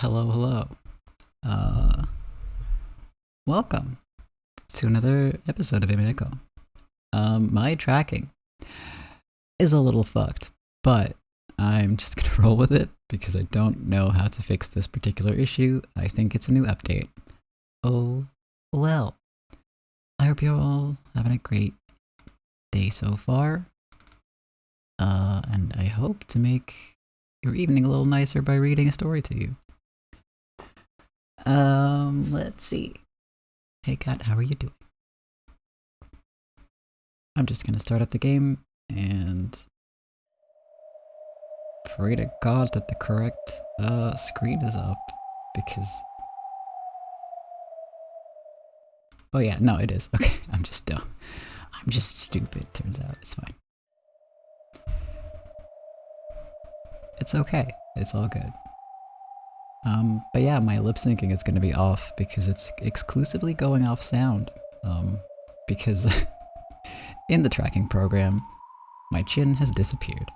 Hello, hello. Uh, Welcome to another episode of Umineko. My tracking is a little fucked, but I'm just gonna roll with it because I don't know how to fix this particular issue. I think it's a new update. Oh, well. I hope you're all having a great day so far. And I hope to make your evening a little nicer by reading a story to you. Let's see. Hey cat, how are you doing? I'm just gonna start up the game and pray to God that the correct screen is up because oh yeah, no it is. Okay, I'm just dumb. I'm just stupid, turns out. It's fine. It's okay. It's all good. But yeah, my lip syncing is gonna be off because it's exclusively going off sound. Because in the tracking program, my chin has disappeared.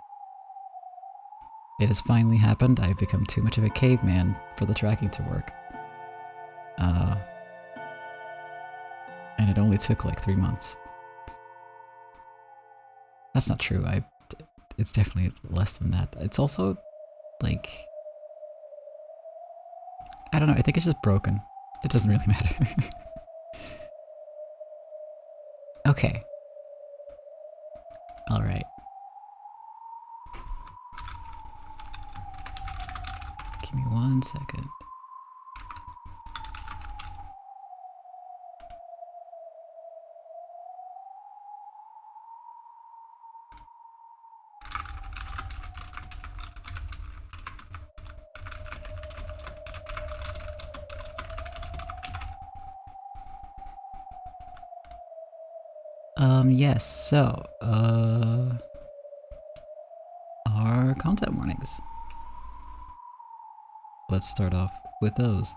It has finally happened. I've become too much of a caveman for the tracking to work. And it only took like 3 months. That's not true. It's definitely less than that. It's also like, I don't know. I think it's just broken. It doesn't really matter. Okay. All right. Give me 1 second. Yes, so, our content warnings. Let's start off with those.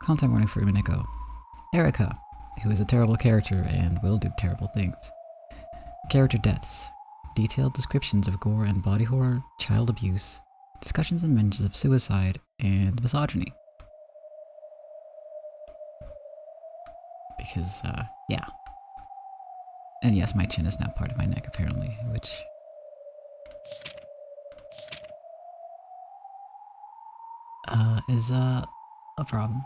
Content warning for Umineko. Erica, who is a terrible character and will do terrible things. Character deaths. Detailed descriptions of gore and body horror, child abuse, discussions and mentions of suicide, and misogyny. Because, yeah. And yes, my chin is now part of my neck, apparently, which is a problem.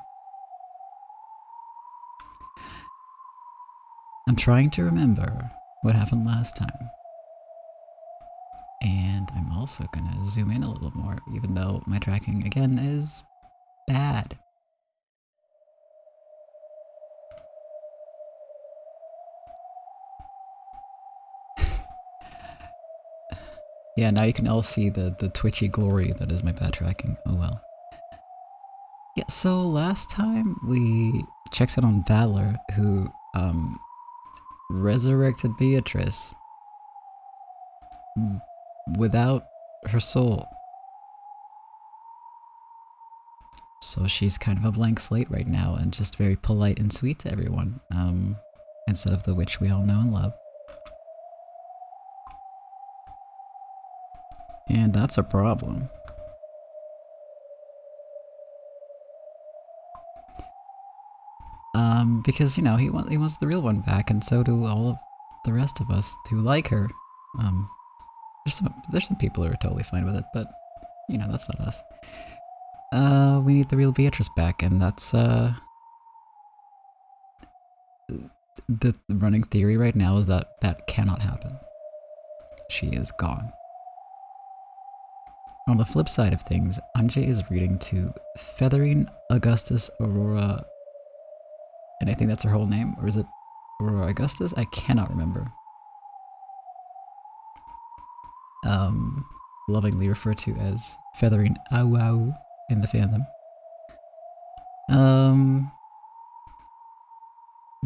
I'm trying to remember what happened last time. And I'm also gonna zoom in a little more, even though my tracking, again, is bad. Yeah, now you can all see the twitchy glory that is my bad tracking. Oh well. Yeah, so last time we checked in on Valor, who, resurrected Beatrice without her soul. So she's kind of a blank slate right now and just very polite and sweet to everyone, instead of the witch we all know and love. And that's a problem. Because, you know, he wants the real one back, and so do all of the rest of us who like her. There's some people who are totally fine with it, but, you know, that's not us. We need the real Beatrice back, and that's, the running theory right now is that that cannot happen. She is gone. On the flip side of things, Anje is reading to Feathering Augustus Aurora, and I think that's her whole name, or is it Aurora Augustus? I cannot remember. Lovingly referred to as Feathering Au in the fandom.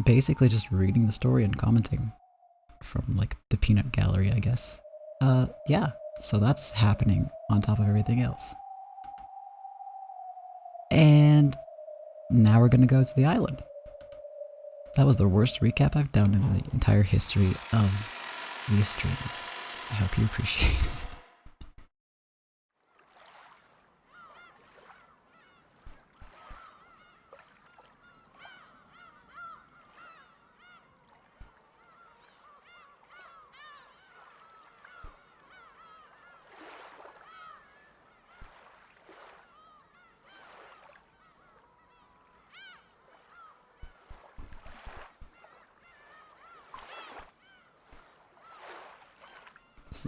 Basically just reading the story and commenting from, like, the peanut gallery, I guess. Yeah, so that's happening on top of everything else. And now we're gonna go to the island. That was the worst recap I've done in the entire history of these streams. I hope you appreciate it.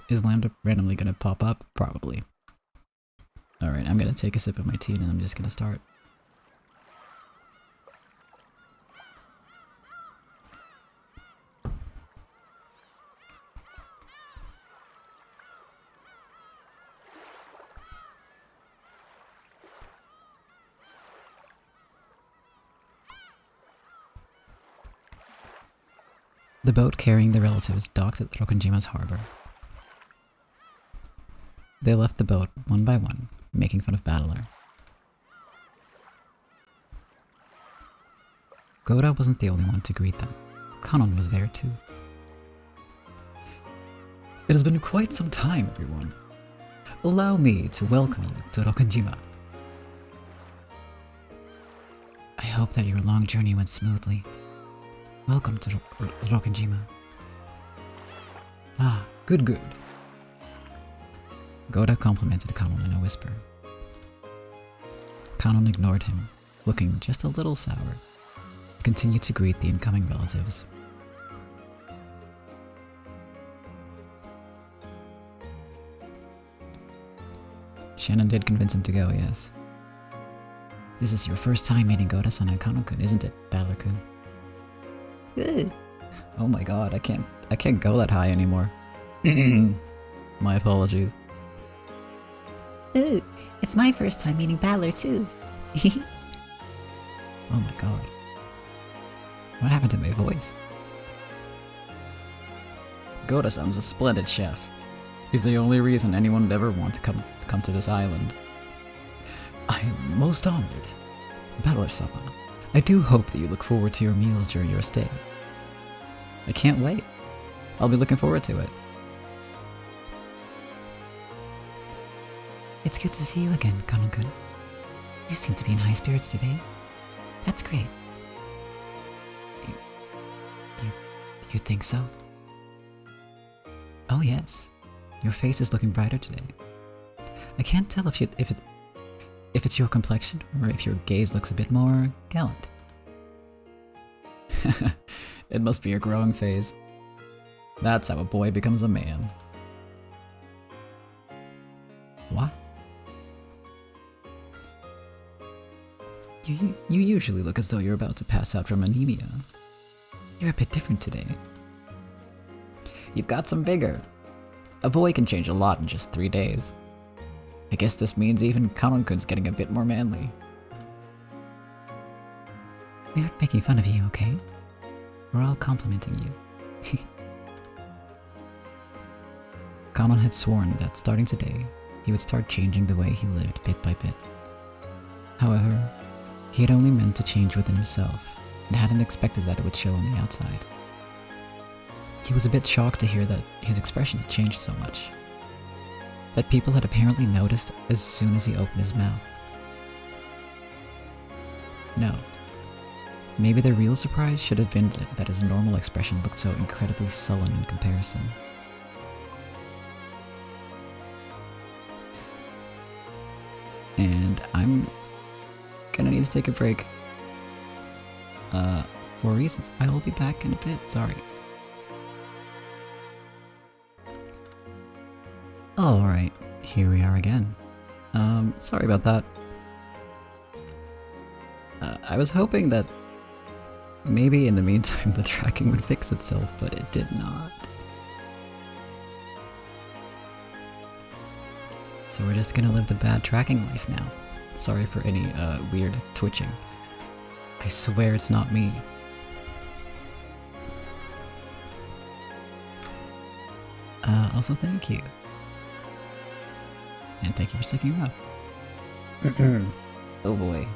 Is Lambda randomly gonna pop up? Probably. Alright, I'm gonna take a sip of my tea and I'm just gonna start. The boat carrying the relatives docked at Rokonjima's harbor. They left the boat one by one, making fun of Battler. Goda wasn't the only one to greet them. Kanon was there too. It has been quite some time, everyone. Allow me to welcome you to Rokonjima. I hope that your long journey went smoothly. Welcome to Rokonjima. Ah, good. Goda complimented Kanon in a whisper. Kanon ignored him, looking just a little sour, continued to greet the incoming relatives. Shannon did convince him to go, yes. This is your first time meeting Goda-san and Kanon-kun, isn't it, Battler-kun? Oh my god, I can't go that high anymore. My apologies. Ooh, it's my first time meeting Battler too. Oh my god. What happened to my voice? Goda-san's a splendid chef. He's the only reason anyone would ever want to come to this island. I am most honored. Battler-sama, I do hope that you look forward to your meals during your stay. I can't wait. I'll be looking forward to it. It's good to see you again, Kanon-kun. You seem to be in high spirits today. That's great. You think so? Oh yes. Your face is looking brighter today. I can't tell if it's your complexion or if your gaze looks a bit more gallant. It must be your growing phase. That's how a boy becomes a man. What? You usually look as though you're about to pass out from anemia. You're a bit different today. You've got some vigor. A boy can change a lot in just 3 days. I guess this means even Kanon-kun's getting a bit more manly. We aren't making fun of you, okay? We're all complimenting you. Kanon had sworn that starting today, he would start changing the way he lived bit by bit. However, he had only meant to change within himself, and hadn't expected that it would show on the outside. He was a bit shocked to hear that his expression had changed so much. That people had apparently noticed as soon as he opened his mouth. No. Maybe the real surprise should have been that his normal expression looked so incredibly sullen in comparison. And I'm gonna need to take a break. For reasons. I will be back in a bit, sorry. Alright, here we are again. Sorry about that. I was hoping that maybe in the meantime the tracking would fix itself, but it did not. So we're just gonna live the bad tracking life now. Sorry for any weird twitching. I swear it's not me. Also thank you. And thank you for sticking around. Oh boy.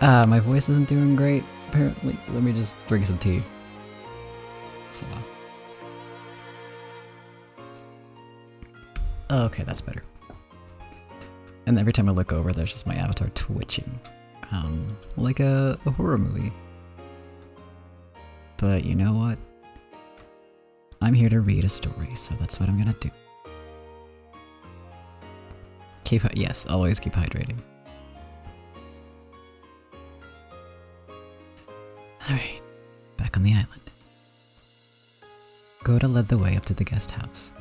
My voice isn't doing great, apparently. Let me just drink some tea. So. Okay, that's better. And every time I look over, there's just my avatar twitching. Like a horror movie. But you know what? I'm here to read a story, so that's what I'm gonna do. Yes, always keep hydrating. Alright, back on the island. Goda led the way up to the guest house.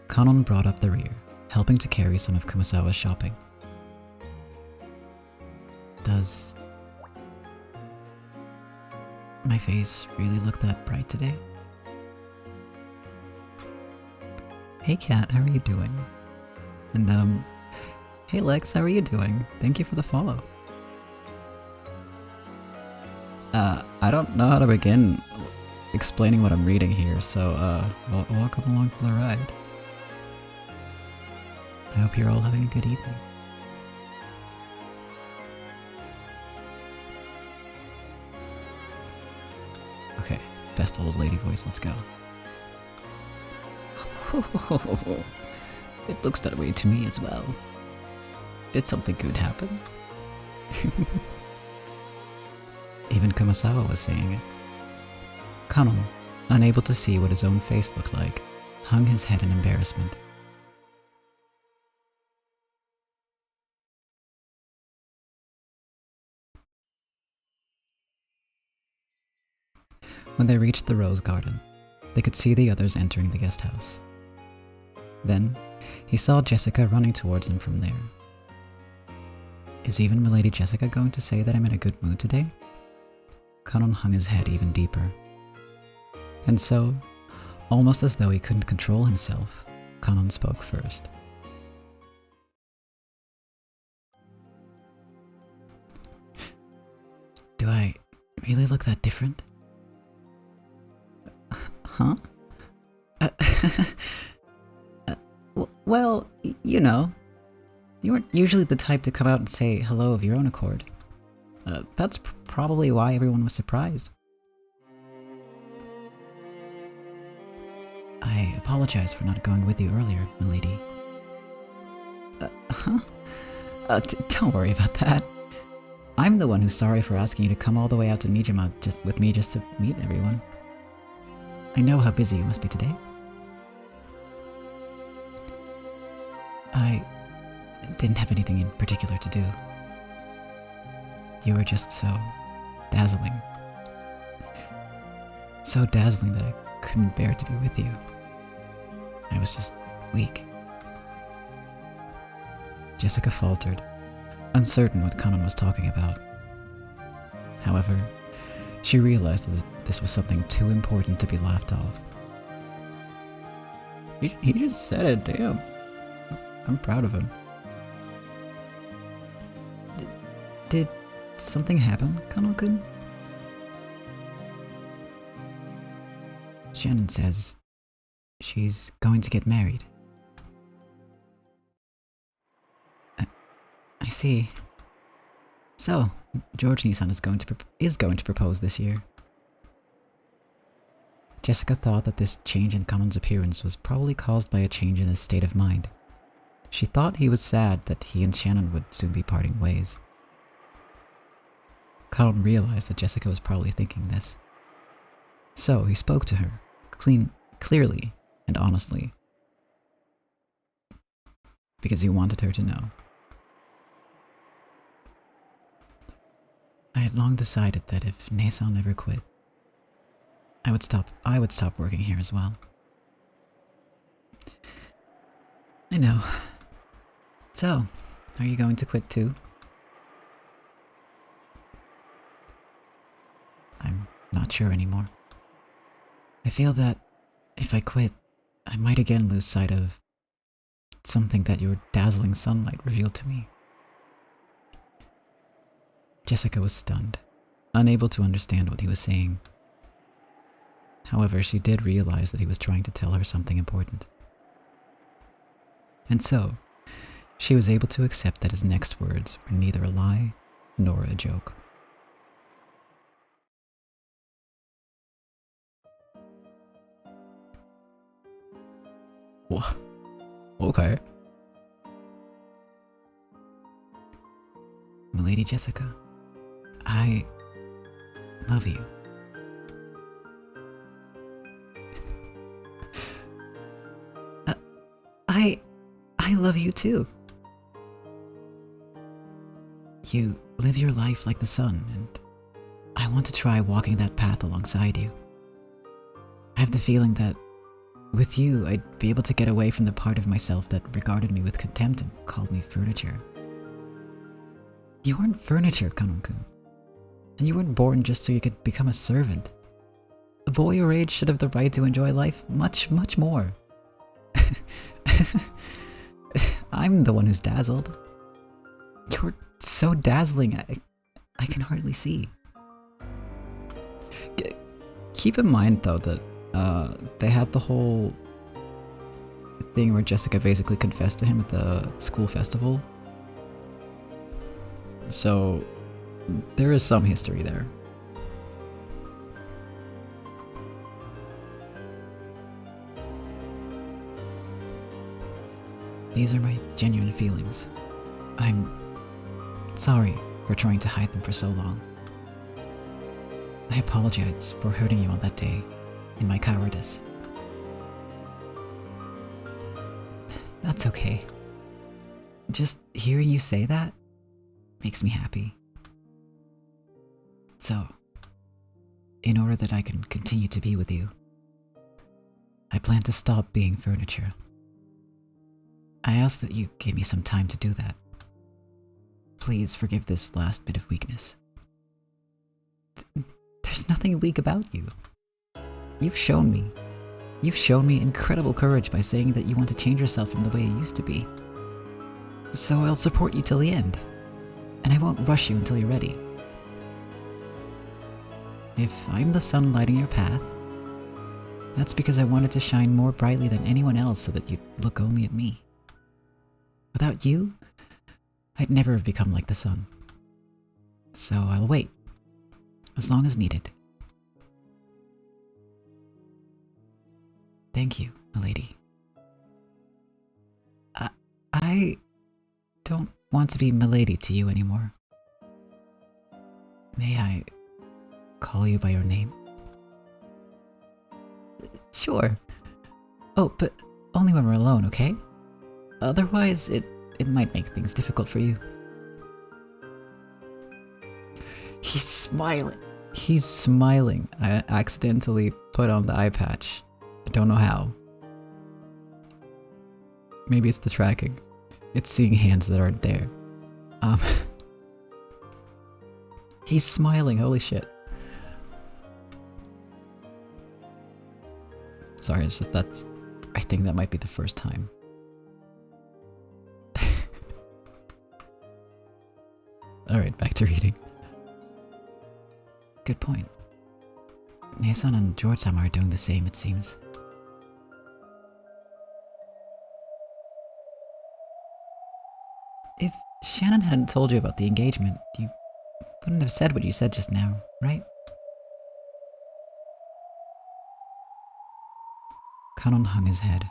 Kanon brought up the rear, helping to carry some of Kumasawa's shopping. Does my face really look that bright today? Hey Kat, how are you doing? And hey Lex, how are you doing? Thank you for the follow. I don't know how to begin explaining what I'm reading here, so welcome along for the ride. I hope you're all having a good evening. Okay, best old lady voice, let's go. It looks that way to me as well. Did something good happen? Even Kumasawa was saying it. Kanon, unable to see what his own face looked like, hung his head in embarrassment. When they reached the rose garden, they could see the others entering the guest house. Then, he saw Jessica running towards them from there. Is even Milady Jessica going to say that I'm in a good mood today? Kanon hung his head even deeper. And so, almost as though he couldn't control himself, Kanon spoke first. Do I really look that different? Huh? Well, you know, you weren't usually the type to come out and say hello of your own accord. That's probably why everyone was surprised. I apologize for not going with you earlier, milady. Don't worry about that. I'm the one who's sorry for asking you to come all the way out to Nijima with me just to meet everyone. I know how busy you must be today. I didn't have anything in particular to do. You were just so dazzling. So dazzling that I couldn't bear to be with you. I was just weak. Jessica faltered, uncertain what Kanon was talking about. However, she realized that this was something too important to be laughed off. He just said it, damn. I'm proud of him. Did something happen, Kanon-kun? Shannon says she's going to get married. I see. So, George Nissan is going to propose this year. Jessica thought that this change in Kanon's appearance was probably caused by a change in his state of mind. She thought he was sad that he and Shannon would soon be parting ways. Kanon realized that Jessica was probably thinking this. So he spoke to her, clearly and honestly, because he wanted her to know. I had long decided that if Nason never quit, I would stop working here as well. I know. So, are you going to quit too? I'm not sure anymore. I feel that if I quit, I might again lose sight of something that your dazzling sunlight revealed to me. Jessica was stunned, unable to understand what he was saying. However, she did realize that he was trying to tell her something important. And so, she was able to accept that his next words were neither a lie nor a joke. What? Okay. Milady Jessica, I love you. I love you too. You live your life like the sun, and I want to try walking that path alongside you. I have the feeling that with you, I'd be able to get away from the part of myself that regarded me with contempt and called me furniture. You aren't furniture, Kanon-kun. And you weren't born just so you could become a servant. A boy your age should have the right to enjoy life much, much more. I'm the one who's dazzled. You're so dazzling, I can hardly see. Keep in mind, though, that they had the whole thing where Jessica basically confessed to him at the school festival. So, there is some history there. These are my genuine feelings. I'm sorry for trying to hide them for so long. I apologize for hurting you on that day in my cowardice. That's okay. Just hearing you say that makes me happy. So, in order that I can continue to be with you, I plan to stop being furniture. I ask that you give me some time to do that. Please forgive this last bit of weakness. There's nothing weak about you. You've shown me incredible courage by saying that you want to change yourself from the way you used to be. So I'll support you till the end, and I won't rush you until you're ready. If I'm the sun lighting your path, that's because I wanted to shine more brightly than anyone else so that you'd look only at me. Without you, I'd never have become like the sun. So I'll wait, as long as needed. Thank you, milady. I don't want to be milady to you anymore. May I call you by your name? Sure. Oh, but only when we're alone, okay? Otherwise, it might make things difficult for you. He's smiling. He's smiling. I accidentally put on the eye patch. I don't know how. Maybe it's the tracking. It's seeing hands that aren't there. He's smiling, holy shit. Sorry, it's just I think that might be the first time. Alright, back to reading. Good point. Nason and George-sama are doing the same, it seems. If Shannon hadn't told you about the engagement, you wouldn't have said what you said just now, right? Kanon hung his head,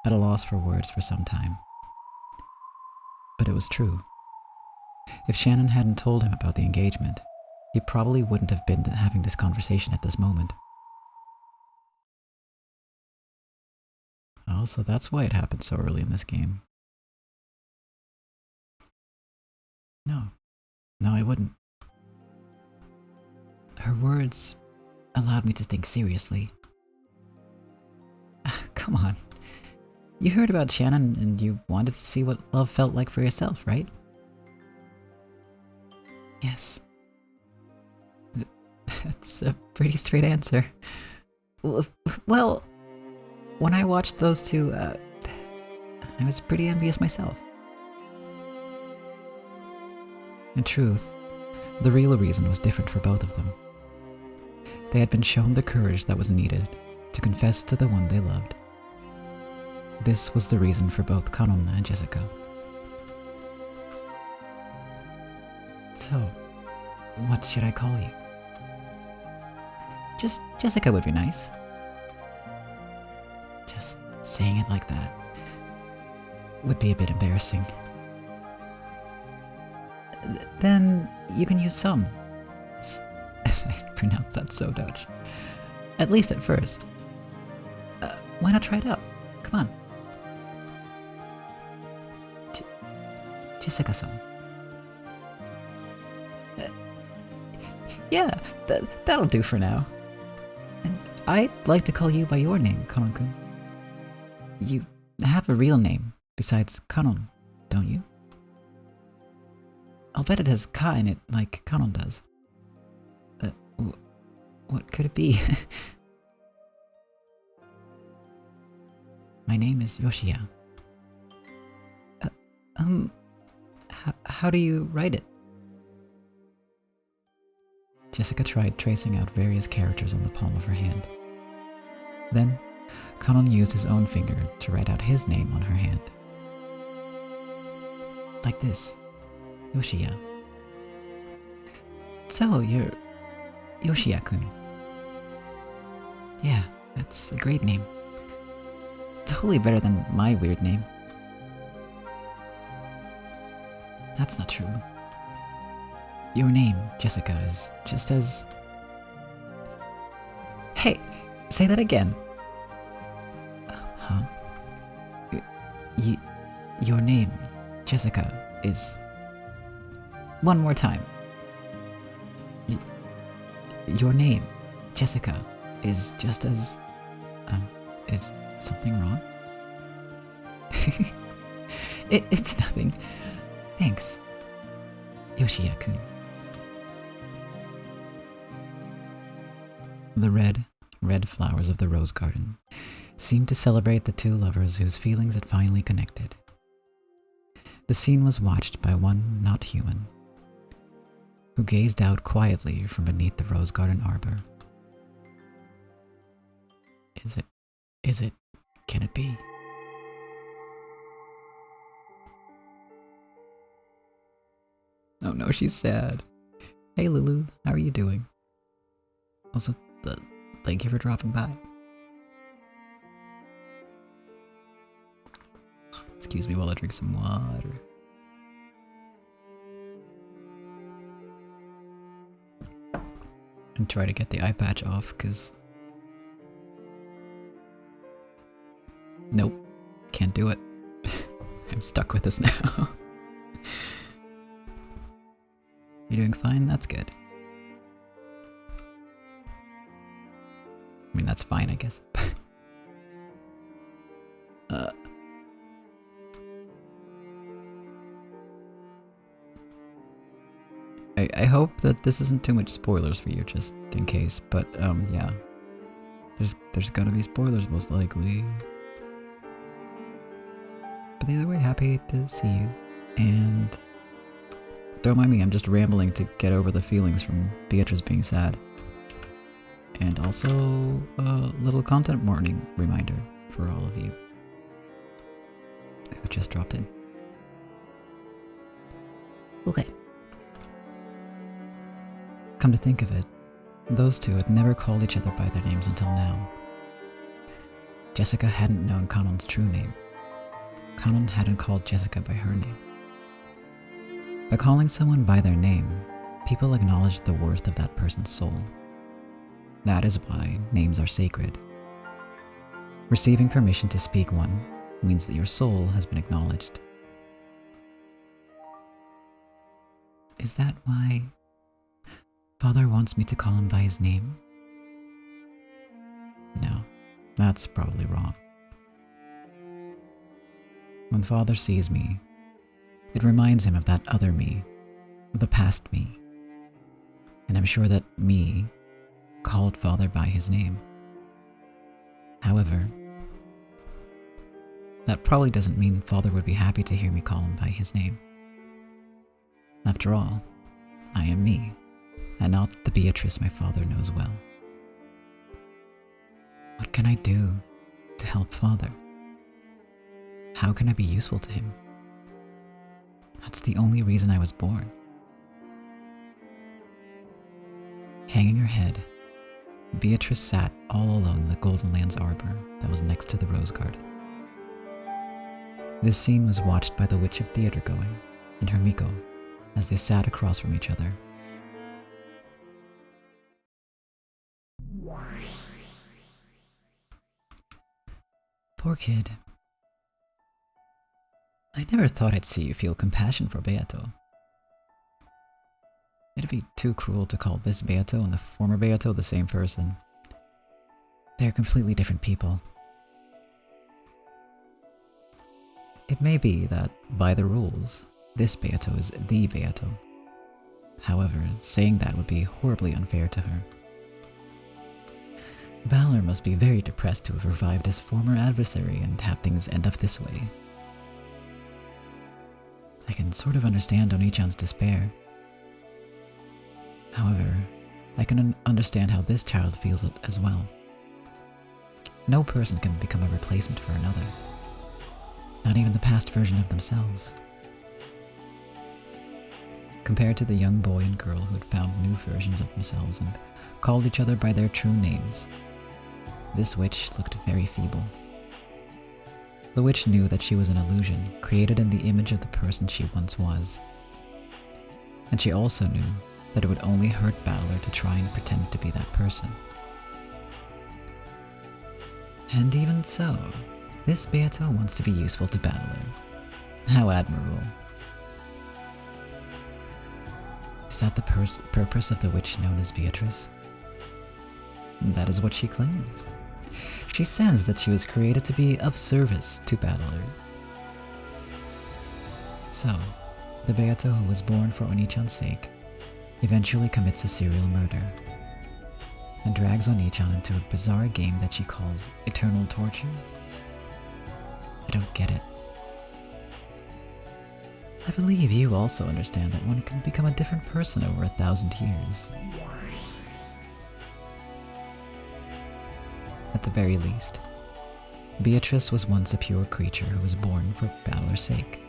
at a loss for words for some time. But it was true. If Shannon hadn't told him about the engagement, he probably wouldn't have been having this conversation at this moment. Oh, so that's why it happened so early in this game. No, I wouldn't. Her words allowed me to think seriously. Come on. You heard about Shannon and you wanted to see what love felt like for yourself, right? Yes. That's a pretty straight answer. Well, when I watched those two, I was pretty envious myself. In truth, the real reason was different for both of them. They had been shown the courage that was needed to confess to the one they loved. This was the reason for both Kanon and Jessica. So, what should I call you? Just Jessica would be nice. Just saying it like that would be a bit embarrassing. Then you can use some. I pronounced that so Dutch. At least at first. Why not try it out? Come on. Jessica-san. Yeah, that'll do for now. And I'd like to call you by your name, Kanon-kun. You have a real name besides Kanon, don't you? I'll bet it has Ka in it like Kanon does. What could it be? My name is Yoshiya. How do you write it? Jessica tried tracing out various characters on the palm of her hand. Then, Kanon used his own finger to write out his name on her hand. Like this. Yoshiya. So, you're Yoshiya-kun. Yeah, that's a great name. Totally better than my weird name. That's not true. Your name, Jessica, is just as... Hey, say that again. Huh? Your name, Jessica, is... One more time. Your name, Jessica, is just as... is something wrong? It's nothing. Thanks, Yoshiya-kun. The red flowers of the rose garden seemed to celebrate the two lovers whose feelings had finally connected. The scene was watched by one not human, who gazed out quietly from beneath the rose garden arbor. Can it be? Oh no, she's sad. Hey Lulu, how are you doing? Also, thank you for dropping by. Excuse me while I drink some water. And try to get the eye patch off, cause... Nope, can't do it. I'm stuck with this now. You're doing fine? That's good. I mean, that's fine, I guess. I hope that this isn't too much spoilers for you, just in case, but, yeah. There's gonna be spoilers, most likely. But either way, happy to see you, and... Don't mind me, I'm just rambling to get over the feelings from Beatrice being sad. And also, a little content warning reminder for all of you who just dropped in. Okay. Come to think of it, those two had never called each other by their names until now. Jessica hadn't known Kanon's true name. Kanon hadn't called Jessica by her name. By calling someone by their name, people acknowledge the worth of that person's soul. That is why names are sacred. Receiving permission to speak one means that your soul has been acknowledged. Is that why Father wants me to call him by his name? No, that's probably wrong. When Father sees me, it reminds him of that other me, the past me. And I'm sure that me called Father by his name. However, that probably doesn't mean Father would be happy to hear me call him by his name. After all, I am me, and not the Beatrice my father knows well. What can I do to help Father? How can I be useful to him? That's the only reason I was born. Hanging her head, Beatrice sat all alone in the Goldenlands arbor that was next to the rose garden. This scene was watched by the Witch of Theater Going and her Miko as they sat across from each other. Poor kid. I never thought I'd see you feel compassion for Beato. It'd be too cruel to call this Beato and the former Beato the same person. They're completely different people. It may be that, by the rules, this Beato is the Beato. However, saying that would be horribly unfair to her. Valor must be very depressed to have revived his former adversary and have things end up this way. I can sort of understand Oni-chan's despair. However, I can understand how this child feels it as well. No person can become a replacement for another. Not even the past version of themselves. Compared to the young boy and girl who had found new versions of themselves and called each other by their true names, this witch looked very feeble. The witch knew that she was an illusion created in the image of the person she once was. And she also knew that it would only hurt Battler to try and pretend to be that person. And even so, this Beato wants to be useful to Battler. How admirable. Is that the purpose of the witch known as Beatrice? That is what she claims. She says that she was created to be of service to Battler. So, the Beato who was born for Oni-chan's sake eventually commits a serial murder and drags Oni-chan into a bizarre game that she calls eternal torture. I don't get it. I believe you also understand that one can become a different person over 1,000 years. At the very least, Beatrice was once a pure creature who was born for Battler's sake.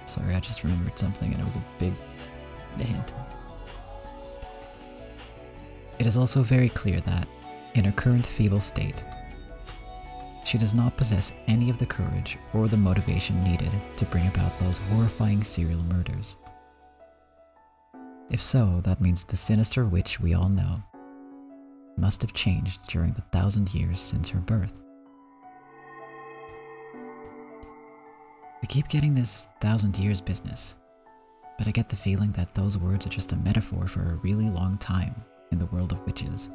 Sorry, I just remembered something and it was a big hint. It is also very clear that, in her current feeble state, she does not possess any of the courage or the motivation needed to bring about those horrifying serial murders. If so, that means the sinister witch we all know must have changed during the 1,000 years since her birth. We keep getting this 1,000 years business, but I get the feeling that those words are just a metaphor for a really long time in the world of witches.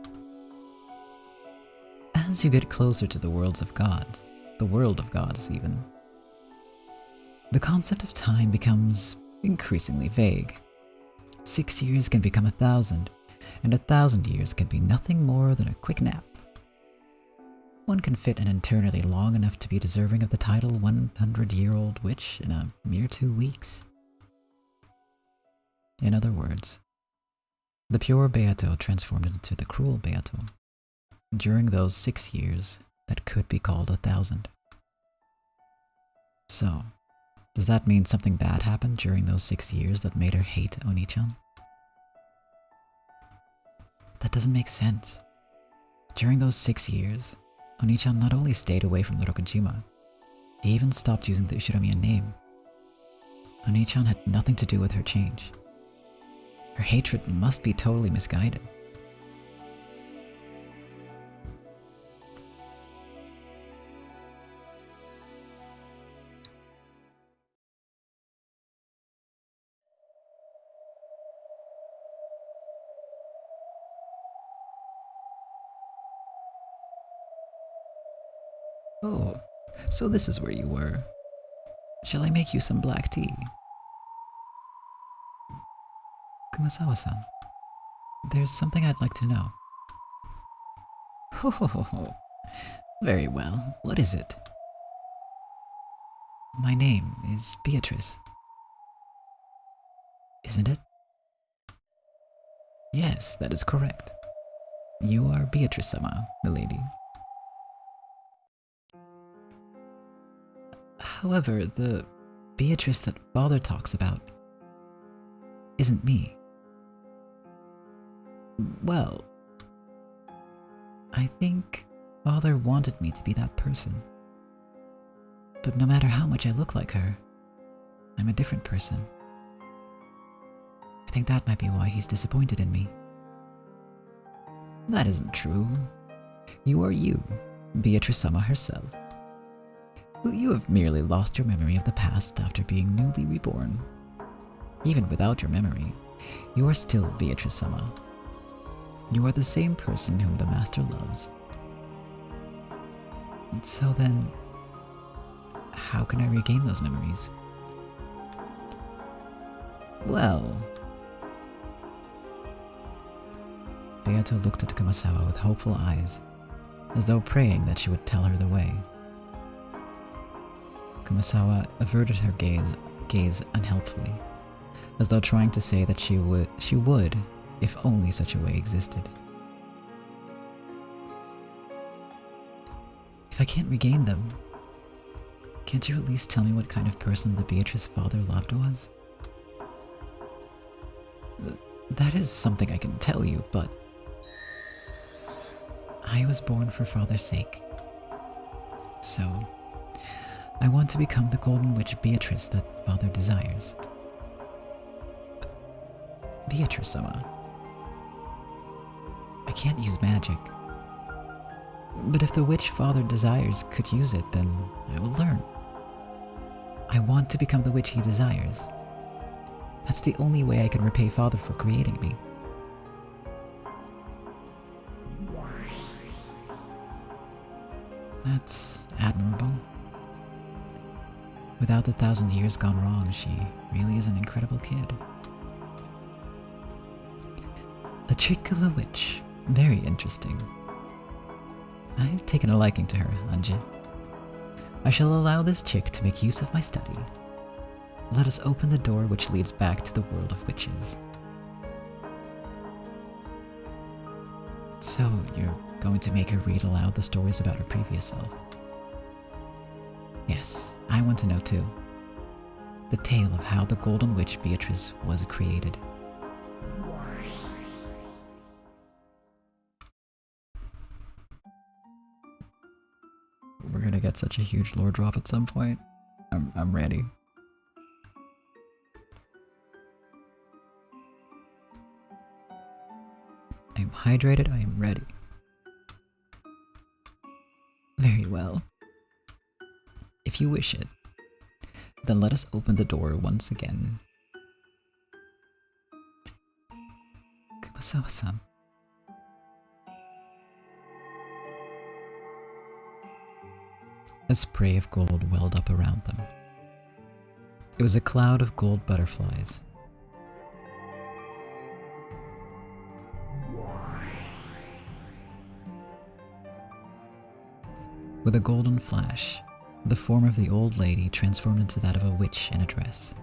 As you get closer to the world of gods even, the concept of time becomes increasingly vague. 6 years can become 1,000, and 1,000 years can be nothing more than a quick nap. One can fit an eternity long enough to be deserving of the title 100-year-old witch in a mere 2 weeks. In other words, the pure Beato transformed into the cruel Beato during those 6 years that could be called 1,000. So, does that mean something bad happened during those 6 years that made her hate Oni-chan? That doesn't make sense. During those 6 years, Oni-chan not only stayed away from the Rokujima, he even stopped using the Ushiromiya name. Oni-chan had nothing to do with her change. Her hatred must be totally misguided. Oh, so this is where you were. Shall I make you some black tea? Kumasawa-san, there's something I'd like to know. Ho ho ho ho. Very well, what is it? My name is Beatrice. Isn't it? Yes, that is correct. You are Beatrice-sama, milady. However, the Beatrice that Father talks about isn't me. Well, I think Father wanted me to be that person. But no matter how much I look like her, I'm a different person. I think that might be why he's disappointed in me. That isn't true. You are you, Beatrice-sama herself. You have merely lost your memory of the past after being newly reborn. Even without your memory, you are still Beatrice-sama. You are the same person whom the Master loves. And so then, how can I regain those memories? Well... Beato looked at Kumasawa with hopeful eyes, as though praying that she would tell her the way. Kumasawa averted her gaze unhelpfully, as though trying to say that she would, if only such a way existed. If I can't regain them, can't you at least tell me what kind of person the Beatrice father loved was? That is something I can tell you, but I was born for father's sake. So, I want to become the golden witch Beatrice that father desires. Beatrice-sama, I can't use magic. But if the witch father desires could use it, then I will learn. I want to become the witch he desires. That's the only way I can repay father for creating me. That's admirable. Without the 1,000 years gone wrong, she really is an incredible kid. A trick of a witch. Very interesting. I've taken a liking to her, Anje. I shall allow this chick to make use of my study. Let us open the door which leads back to the world of witches. So, you're going to make her read aloud the stories about her previous self? Yes, I want to know too. The tale of how the Golden Witch Beatrice was created. We're gonna get such a huge lore drop at some point. I'm ready. I am hydrated, I am ready. Very well. If you wish it, then let us open the door once again. Kumasawa-san. A spray of gold welled up around them. It was a cloud of gold butterflies. With a golden flash, the form of the old lady transformed into that of a witch in a dress.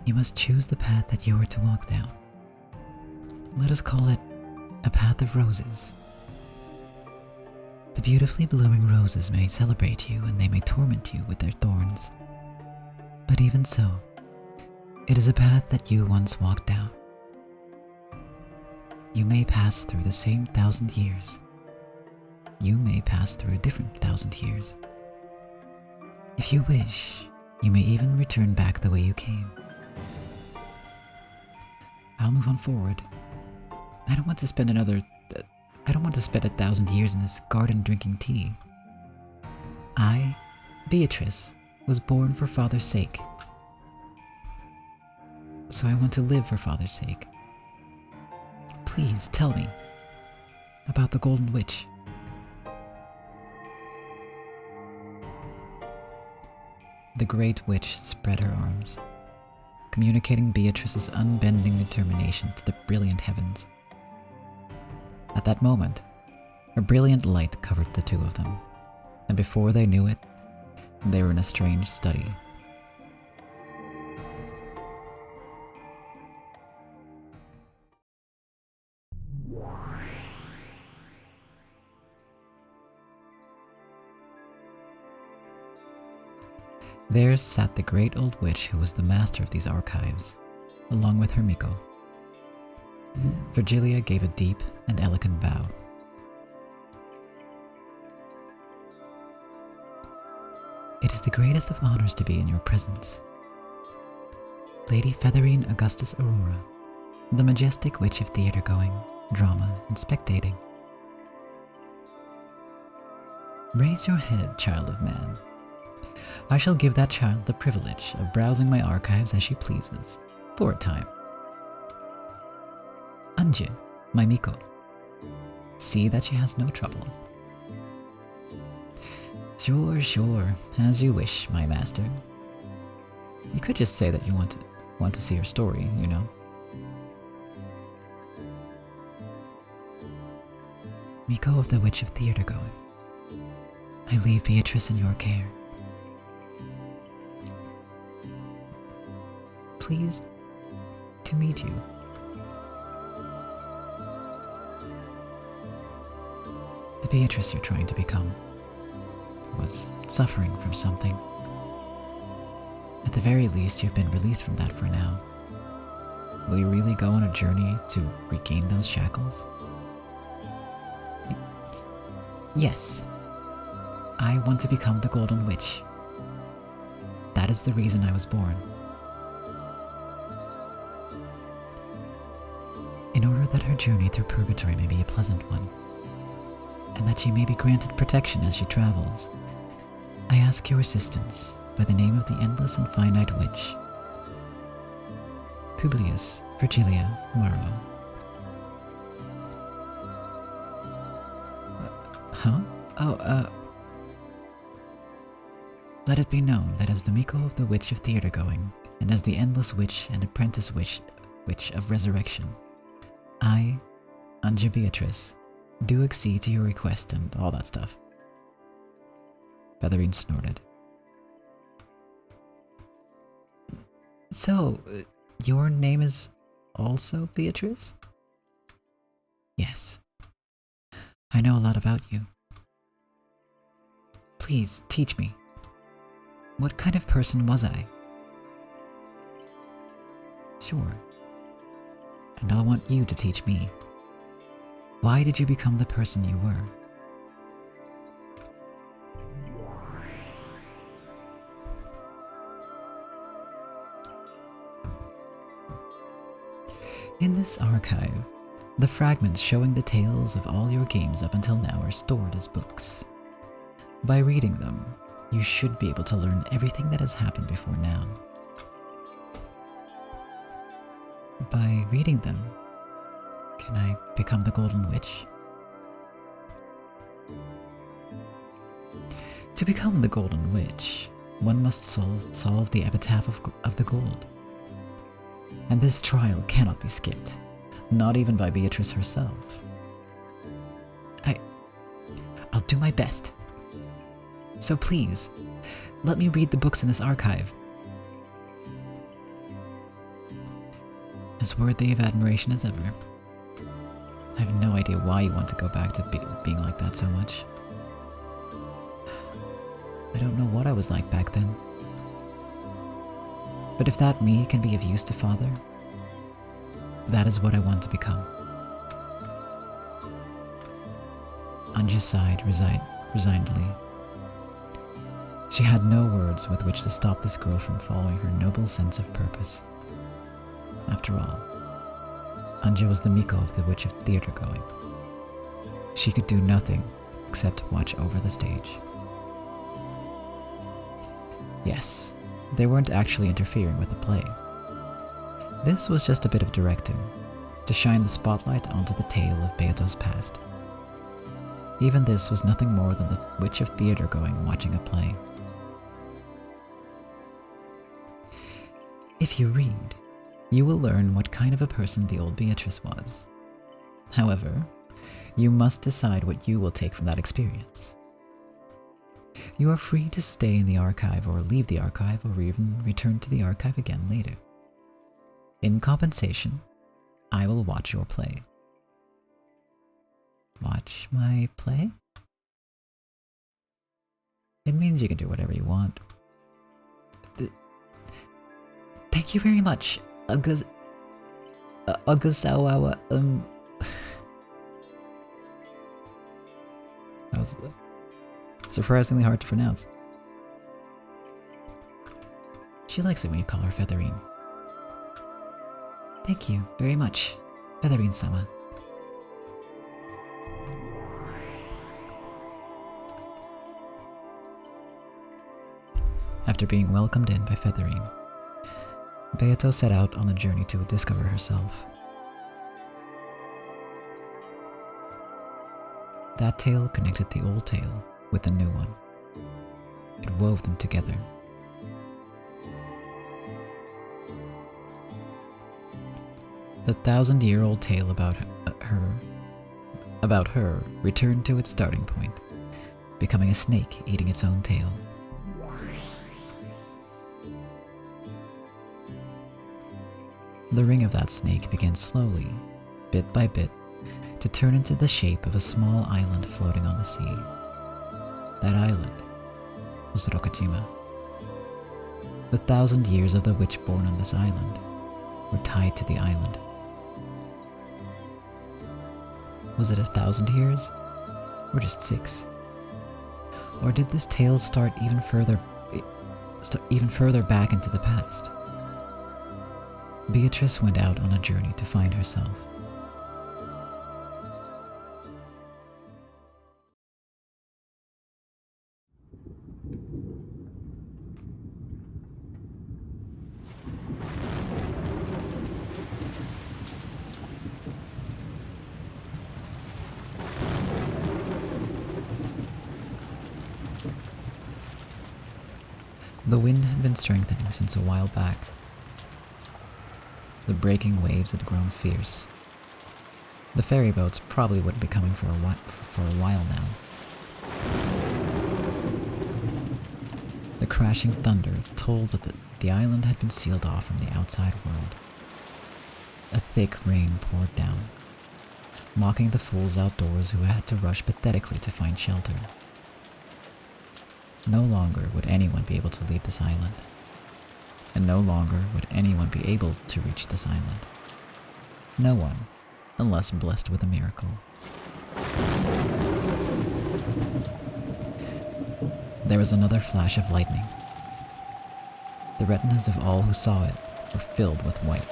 You must choose the path that you are to walk down. Let us call it a path of roses. The beautifully blooming roses may celebrate you and they may torment you with their thorns. But even so, it is a path that you once walked down. You may pass through the same 1,000 years. You may pass through a different 1,000 years. If you wish, you may even return back the way you came. I'll move on forward. I don't want to spend 1,000 years in this garden drinking tea. I, Beatrice, was born for father's sake. So I want to live for father's sake. Please tell me about the Golden Witch. The Great Witch spread her arms, communicating Beatrice's unbending determination to the brilliant heavens. At that moment, a brilliant light covered the two of them, and before they knew it, they were in a strange study. There sat the great old witch who was the master of these archives, along with Hermiko. Virgilia gave a deep and elegant bow. It is the greatest of honors to be in your presence. Lady Featherine Augustus Aurora, the majestic witch of theater-going, drama, and spectating. Raise your head, child of man. I shall give that child the privilege of browsing my archives as she pleases, for a time. Anje, my Miko. See that she has no trouble. Sure, sure, as you wish, my master. You could just say that you want to see her story, you know. Miko of the Witch of Theater Going, I leave Beatrice in your care. Pleased to meet you. The Beatrice you're trying to become was suffering from something. At the very least, you've been released from that for now. Will you really go on a journey to regain those shackles? Yes. I want to become the Golden Witch. That is the reason I was born. In order that her journey through purgatory may be a pleasant one, and that she may be granted protection as she travels, I ask your assistance by the name of the Endless and Finite Witch, Publius Virgilia Morrow. Huh? Let it be known that as the Miko of the Witch of Theater Going, and as the Endless Witch and Apprentice Witch of Resurrection, I, Anja Beatrice, do accede to your request and all that stuff. Featherine snorted. So, your name is also Beatrice? Yes. I know a lot about you. Please, teach me. What kind of person was I? Sure. And I'll want you to teach me. Why did you become the person you were? In this archive, the fragments showing the tales of all your games up until now are stored as books. By reading them, you should be able to learn everything that has happened before now. By reading them, can I become the Golden Witch? To become the Golden Witch, one must solve the epitaph of the gold. And this trial cannot be skipped, not even by Beatrice herself. I'll do my best. So please, let me read the books in this archive. As worthy of admiration as ever. I have no idea why you want to go back to being like that so much. I don't know what I was like back then. But if that me can be of use to Father, that is what I want to become. Anja sighed resignedly. She had no words with which to stop this girl from following her noble sense of purpose. After all, Anja was the Miko of the Witch of Theater Going. She could do nothing except watch over the stage. Yes, they weren't actually interfering with the play. This was just a bit of directing, to shine the spotlight onto the tale of Beato's past. Even this was nothing more than the Witch of Theater Going watching a play. If you read, you will learn what kind of a person the old Beatrice was. However, you must decide what you will take from that experience. You are free to stay in the archive or leave the archive or even return to the archive again later. In compensation, I will watch your play. Watch my play? It means you can do whatever you want. Thank you very much, Agasawa, That was surprisingly hard to pronounce. She likes it when you call her Featherine. Thank you very much, Featherine-sama. After being welcomed in by Featherine, Beato set out on the journey to discover herself. That tale connected the old tale with the new one. It wove them together. The 1,000-year-old tale about her returned to its starting point, becoming a snake eating its own tail. The ring of that snake began slowly, bit by bit, to turn into the shape of a small island floating on the sea. That island was Rokajima. The 1,000 years of the witch born on this island were tied to the island. Was it 1,000 years? Or just 6? Or did this tale start even further back into the past? Beatrice went out on a journey to find herself. The wind had been strengthening since a while back. The breaking waves had grown fierce. The ferry boats probably wouldn't be coming for a while now. The crashing thunder told that the island had been sealed off from the outside world. A thick rain poured down, mocking the fools outdoors who had to rush pathetically to find shelter. No longer would anyone be able to leave this island, and no longer would anyone be able to reach this island. No one, unless blessed with a miracle. There was another flash of lightning. The retinas of all who saw it were filled with white.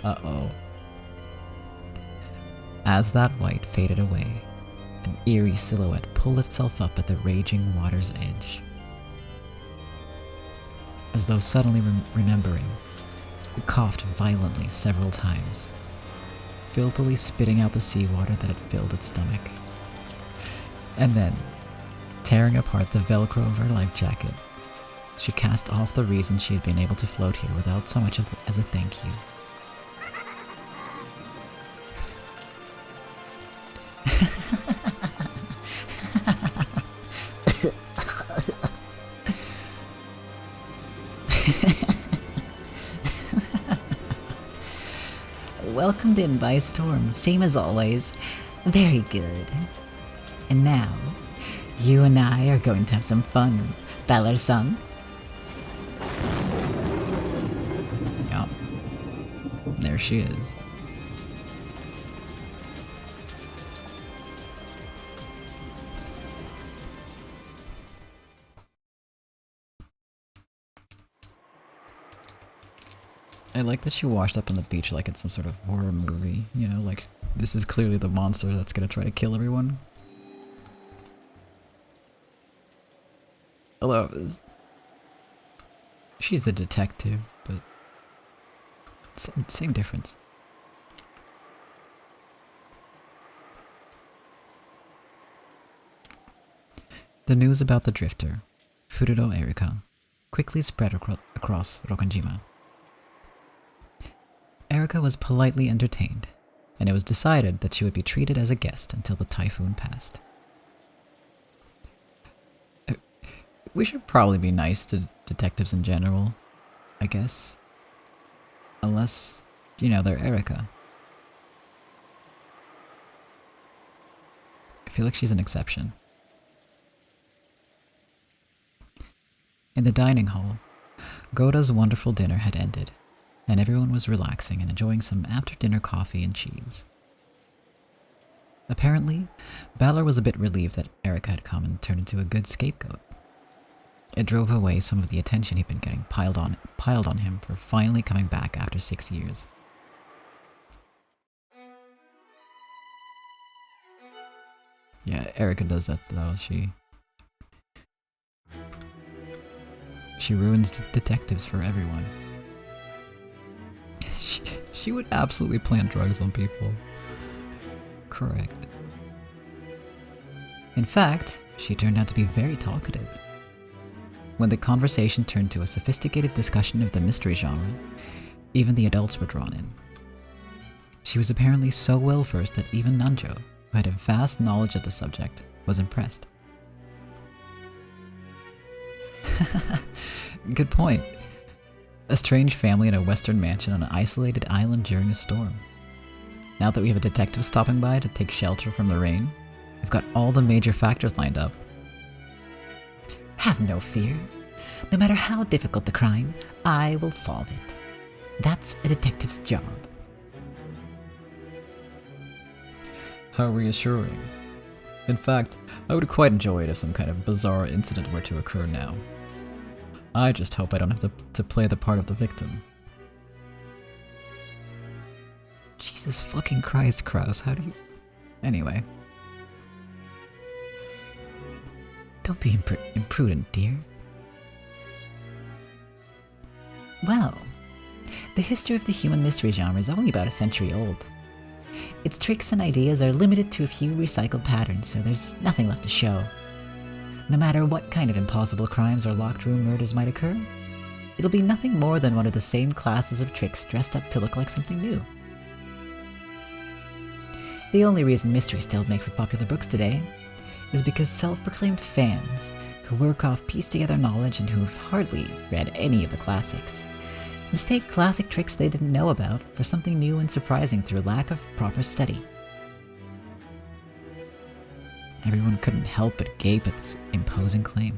Uh-oh. As that white faded away, an eerie silhouette pulled itself up at the raging water's edge. As though suddenly remembering, it coughed violently several times, filthily spitting out the seawater that had filled its stomach. And then, tearing apart the Velcro of her life jacket, she cast off the reason she had been able to float here without so much as a thank you. Welcomed in by a storm, same as always. Very good. And now, you and I are going to have some fun, Balor-san. Yup. There she is. I like that she washed up on the beach like it's some sort of horror movie, you know, like this is clearly the monster that's gonna try to kill everyone. Although, she's the detective, but same difference. The news about the drifter, Fururo Erika, quickly spread across Rokkanjima. Erika was politely entertained, and it was decided that she would be treated as a guest until the typhoon passed. We should probably be nice to detectives in general, I guess. Unless, you know, they're Erika. I feel like she's an exception. In the dining hall, Goda's wonderful dinner had ended, and everyone was relaxing and enjoying some after-dinner coffee and cheese. Apparently, Balor was a bit relieved that Erika had come and turned into a good scapegoat. It drove away some of the attention he'd been getting piled on him for finally coming back after 6 years. Yeah, Erika does that though. She ruins detectives for everyone. She would absolutely plant drugs on people. Correct. In fact, she turned out to be very talkative. When the conversation turned to a sophisticated discussion of the mystery genre, even the adults were drawn in. She was apparently so well versed that even Nanjo, who had a vast knowledge of the subject, was impressed. Good point. A strange family in a western mansion on an isolated island during a storm. Now that we have a detective stopping by to take shelter from the rain, we've got all the major factors lined up. Have no fear. No matter how difficult the crime, I will solve it. That's a detective's job. How reassuring. In fact, I would quite enjoy it if some kind of bizarre incident were to occur now. I just hope I don't have to play the part of the victim. Jesus fucking Christ, Kraus, how do you... Anyway. Don't be imprudent, dear. Well, the history of the human mystery genre is only about a century old. Its tricks and ideas are limited to a few recycled patterns, so there's nothing left to show. No matter what kind of impossible crimes or locked room murders might occur, it'll be nothing more than one of the same classes of tricks dressed up to look like something new. The only reason mysteries still make for popular books today is because self-proclaimed fans who work off pieced-together knowledge and who've hardly read any of the classics mistake classic tricks they didn't know about for something new and surprising through lack of proper study. Everyone couldn't help but gape at this imposing claim.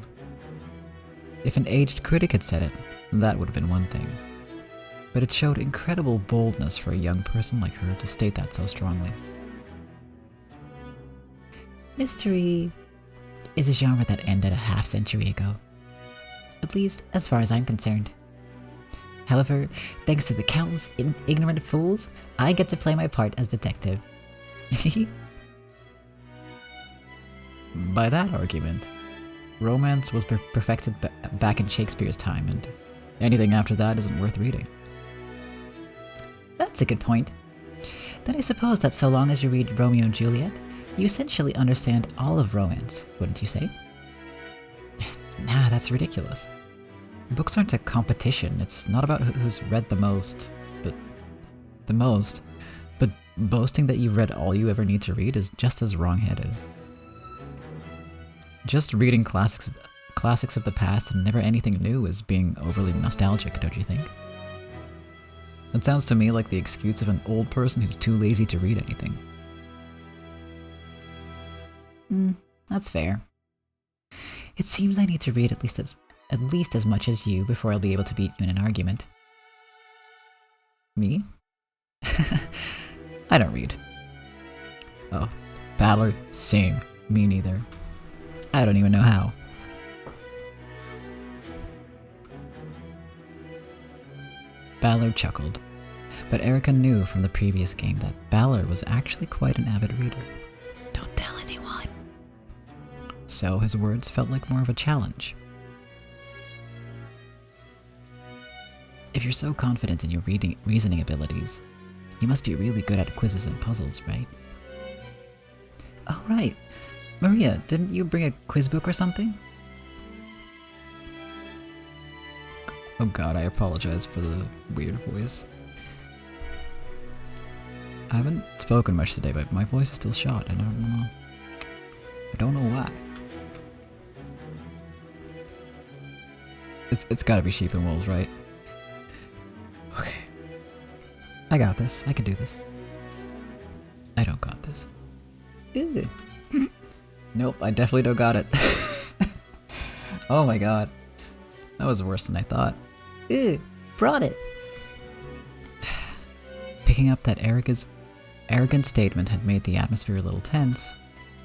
If an aged critic had said it, that would have been one thing. But it showed incredible boldness for a young person like her to state that so strongly. Mystery is a genre that ended a half-century ago. At least, as far as I'm concerned. However, thanks to the countless ignorant fools, I get to play my part as detective. By that argument, romance was perfected back in Shakespeare's time, and anything after that isn't worth reading. That's a good point. Then I suppose that so long as you read Romeo and Juliet, you essentially understand all of romance, wouldn't you say? Nah, that's ridiculous. Books aren't a competition. It's not about who's read the most. But boasting that you've read all you ever need to read is just as wrong-headed. Just reading classics of the past and never anything new is being overly nostalgic, don't you think? That sounds to me like the excuse of an old person who's too lazy to read anything. That's fair. It seems I need to read at least as much as you before I'll be able to beat you in an argument. Me? I don't read. Oh, Battler? Same. Me neither. I don't even know how. Battler chuckled, but Erica knew from the previous game that Battler was actually quite an avid reader. Don't tell anyone. So his words felt like more of a challenge. If you're so confident in your reasoning abilities, you must be really good at quizzes and puzzles, right? Oh, right. Maria, didn't you bring a quiz book or something? Oh god, I apologize for the weird voice. I haven't spoken much today, but my voice is still shot, and I don't know why. It's gotta be sheep and wolves, right? Okay. I got this. I can do this. I don't got this. Ew. Nope, I definitely don't got it. Oh my god. That was worse than I thought. Ew, brought it. Picking up that arrogant statement had made the atmosphere a little tense,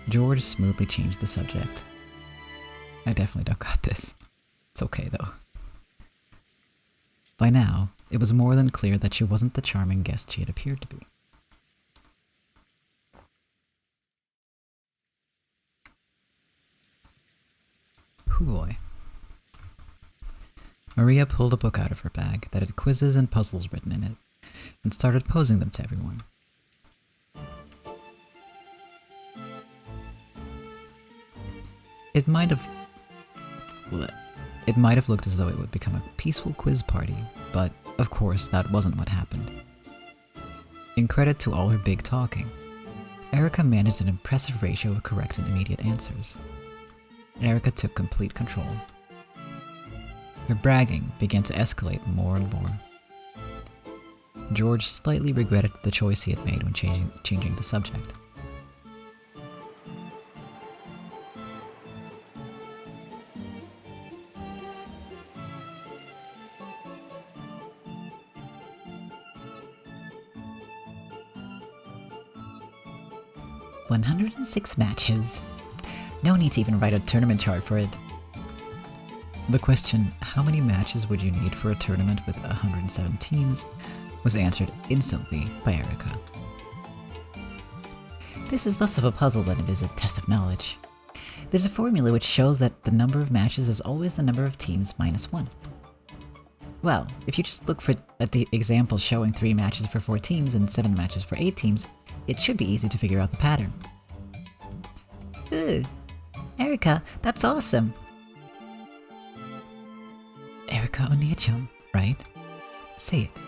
George smoothly changed the subject. I definitely don't got this. It's okay though. By now, it was more than clear that she wasn't the charming guest she had appeared to be. Hoo boy. Maria pulled a book out of her bag that had quizzes and puzzles written in it, and started posing them to everyone. It might have looked as though it would become a peaceful quiz party, but of course that wasn't what happened. In credit to all her big talking, Erica managed an impressive ratio of correct and immediate answers. Erica took complete control. Her bragging began to escalate more and more. George slightly regretted the choice he had made when changing the subject. "106 matches. No need to even write a tournament chart for it." The question, how many matches would you need for a tournament with 107 teams, was answered instantly by Erica. "This is less of a puzzle than it is a test of knowledge. There's a formula which shows that the number of matches is always the number of teams minus 1. Well, if you just look at the example showing 3 matches for 4 teams and 7 matches for 8 teams, it should be easy to figure out the pattern." "Ooh, Erica, that's awesome." "Erica Onee-chan, right? Say it."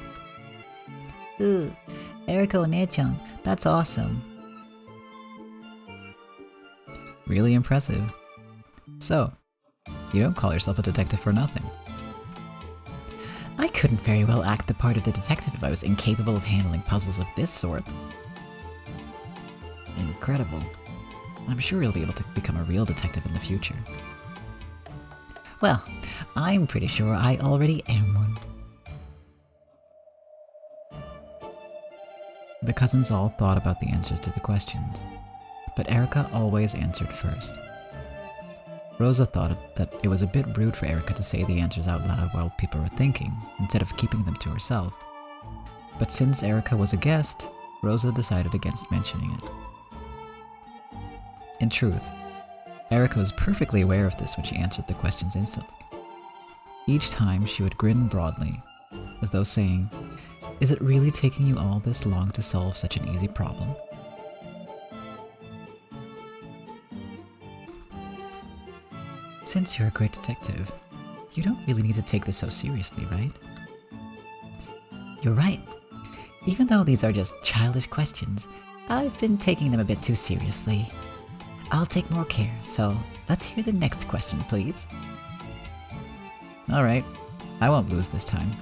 "Ooh, Erica Onee-chan, that's awesome." Really impressive. So, you don't call yourself a detective for nothing. "I couldn't very well act the part of the detective if I was incapable of handling puzzles of this sort." Incredible. I'm sure you'll be able to become a real detective in the future. "Well, I'm pretty sure I already am one." The cousins all thought about the answers to the questions, but Erica always answered first. Rosa thought that it was a bit rude for Erica to say the answers out loud while people were thinking, instead of keeping them to herself. But since Erica was a guest, Rosa decided against mentioning it. In truth, Erica was perfectly aware of this when she answered the questions instantly. Each time she would grin broadly, as though saying, "Is it really taking you all this long to solve such an easy problem?" "Since you're a great detective, you don't really need to take this so seriously, right?" "You're right. Even though these are just childish questions, I've been taking them a bit too seriously. I'll take more care, so let's hear the next question, please." "Alright, I won't lose this time.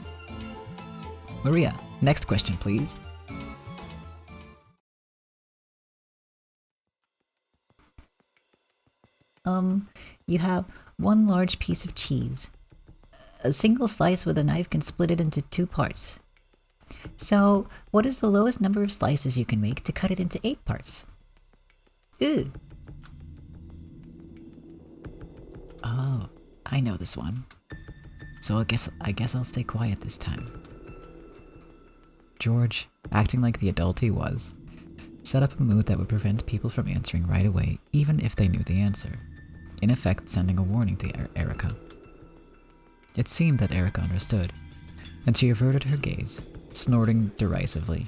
Maria, next question, please." You have 1 large piece of cheese. A single slice with a knife can split it into 2 parts. So, what is the lowest number of slices you can make to cut it into 8 parts? Ooh. Oh, I know this one. So I guess I'll stay quiet this time. George, acting like the adult he was, set up a mood that would prevent people from answering right away even if they knew the answer, in effect sending a warning to Erica. It seemed that Erica understood, and she averted her gaze, snorting derisively.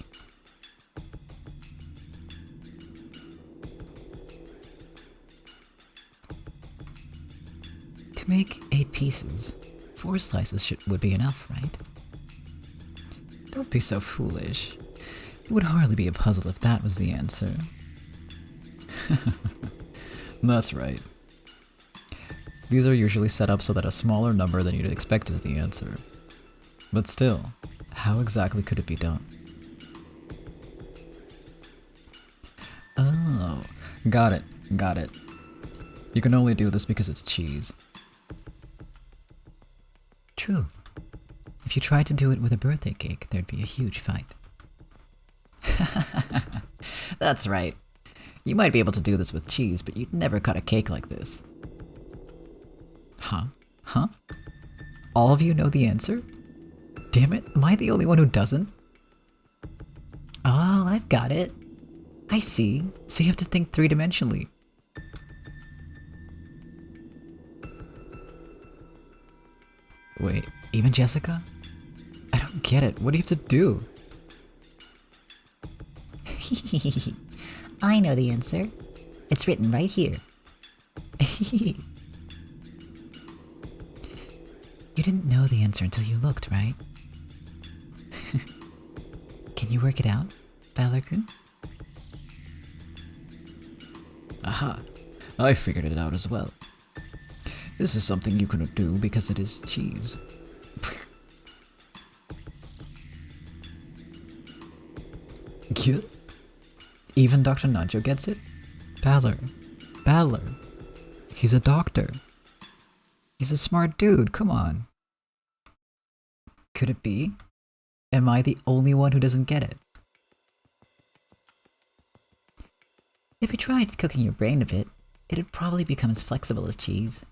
To make 8 pieces, 4 slices would be enough, right? Don't be so foolish. It would hardly be a puzzle if that was the answer. That's right. These are usually set up so that a smaller number than you'd expect is the answer. But still, how exactly could it be done? Oh, got it. You can only do this because it's cheese. True. If you tried to do it with a birthday cake, there'd be a huge fight. That's right. You might be able to do this with cheese, but you'd never cut a cake like this. Huh? All of you know the answer? Damn it, am I the only one who doesn't? Oh, I've got it. I see. So you have to think 3-dimensionally. Wait, even Jessica? I don't get it. What do you have to do? I know the answer. It's written right here. You didn't know the answer until you looked, right? Can you work it out, Balor-kun? Aha! I figured it out as well. This is something you couldn't do because it is cheese. Even Dr. Nanjo gets it? Balor. He's a doctor. He's a smart dude, come on. Could it be? Am I the only one who doesn't get it? If you tried cooking your brain a bit, it'd probably become as flexible as cheese.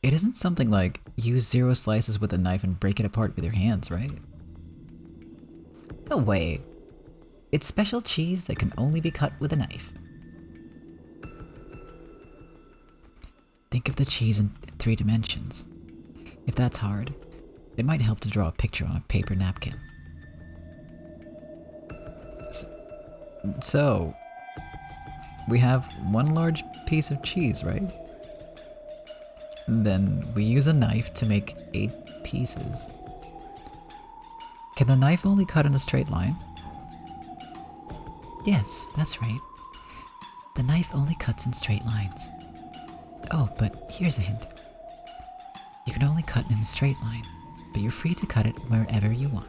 It isn't something like use 0 slices with a knife and break it apart with your hands, right? No way. It's special cheese that can only be cut with a knife. Think of the cheese in 3 dimensions. If that's hard, it might help to draw a picture on a paper napkin. So, we have 1 large piece of cheese, right? Then we use a knife to make 8 pieces. Can the knife only cut in a straight line? Yes, that's right. The knife only cuts in straight lines. Oh, but here's a hint. You can only cut in a straight line, but you're free to cut it wherever you want.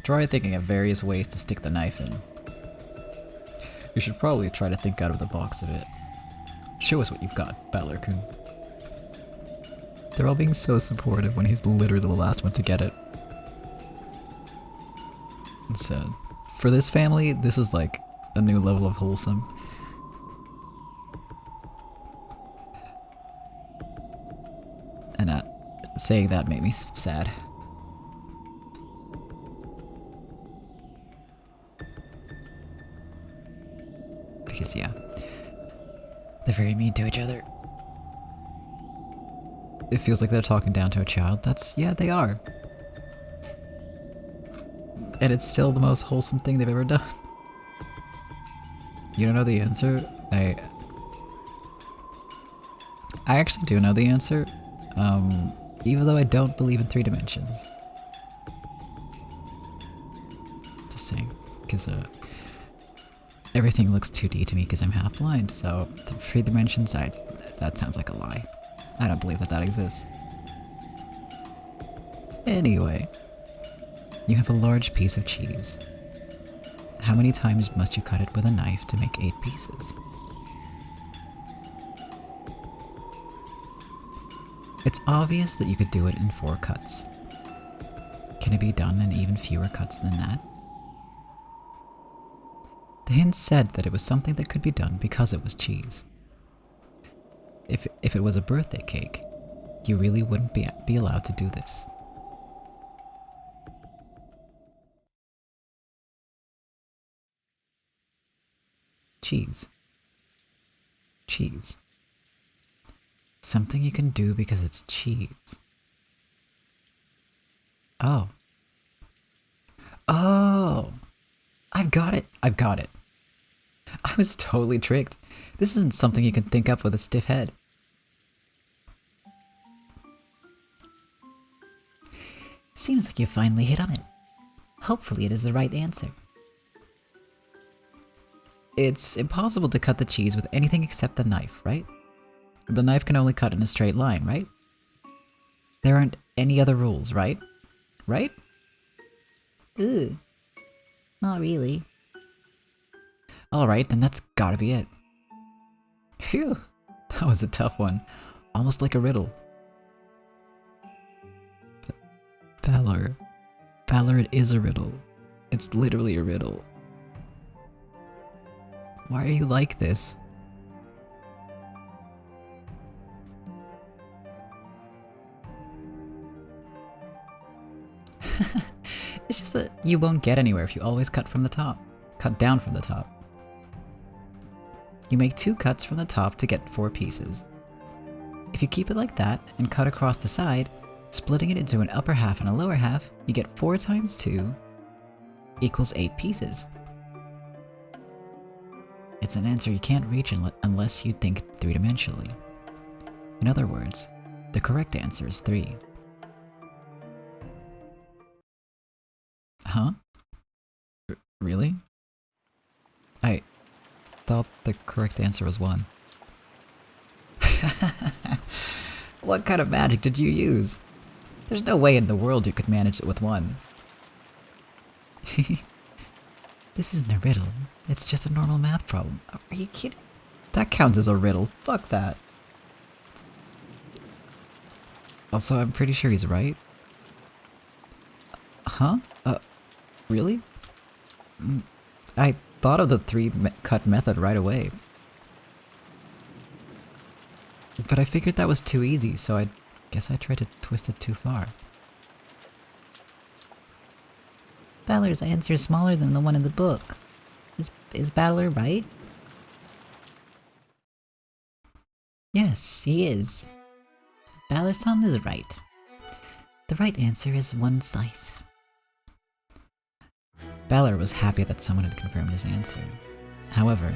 Try thinking of various ways to stick the knife in. You should probably try to think out of the box a bit. Show us what you've got, Balor-kun. They're all being so supportive when he's literally the last one to get it. So, for this family, this is like a new level of wholesome. And saying that made me sad. Because yeah, they're very mean to each other. It feels like they're talking down to a child. Yeah, they are. And it's still the most wholesome thing they've ever done. You don't know the answer? I actually do know the answer, even though I don't believe in 3 dimensions. Just saying, because everything looks 2D to me because I'm half blind, so 3 dimensions, that sounds like a lie. I don't believe that exists. Anyway, you have a large piece of cheese. How many times must you cut it with a knife to make 8 pieces? It's obvious that you could do it in 4 cuts. Can it be done in even fewer cuts than that? The hint said that it was something that could be done because it was cheese. If it was a birthday cake, you really wouldn't be allowed to do this. Cheese. Cheese. Something you can do because it's cheese. Oh. Oh! I've got it! I was totally tricked. This isn't something you can think up with a stiff head. Seems like you finally hit on it. Hopefully it is the right answer. It's impossible to cut the cheese with anything except the knife, right? The knife can only cut in a straight line, right? There aren't any other rules, right? Right? Ooh. Not really. Alright, then that's gotta be it. Phew, that was a tough one. Almost like a riddle. Balor. Balor, it is a riddle. It's literally a riddle. Why are you like this? It's just that you won't get anywhere if you always cut from the top. Cut down from the top. You make 2 cuts from the top to get 4 pieces. If you keep it like that and cut across the side, Splitting it into an upper half and a lower half, you get 4 times 2 equals 8 pieces. It's an answer you can't reach unless you think 3-dimensionally. In other words, the correct answer is 3. Huh? Really? I thought the correct answer was 1. What kind of magic did you use? There's no way in the world you could manage it with 1. This isn't a riddle. It's just a normal math problem. Are you kidding? That counts as a riddle. Fuck that. Also, I'm pretty sure he's right. Huh? Really? I thought of the 3-cut method right away. But I figured that was too easy, so I guess I tried to twist it too far. Balor's answer is smaller than the one in the book. Is Balor right? Yes, he is. Balor-san is right. The right answer is 1 slice. Balor was happy that someone had confirmed his answer. However,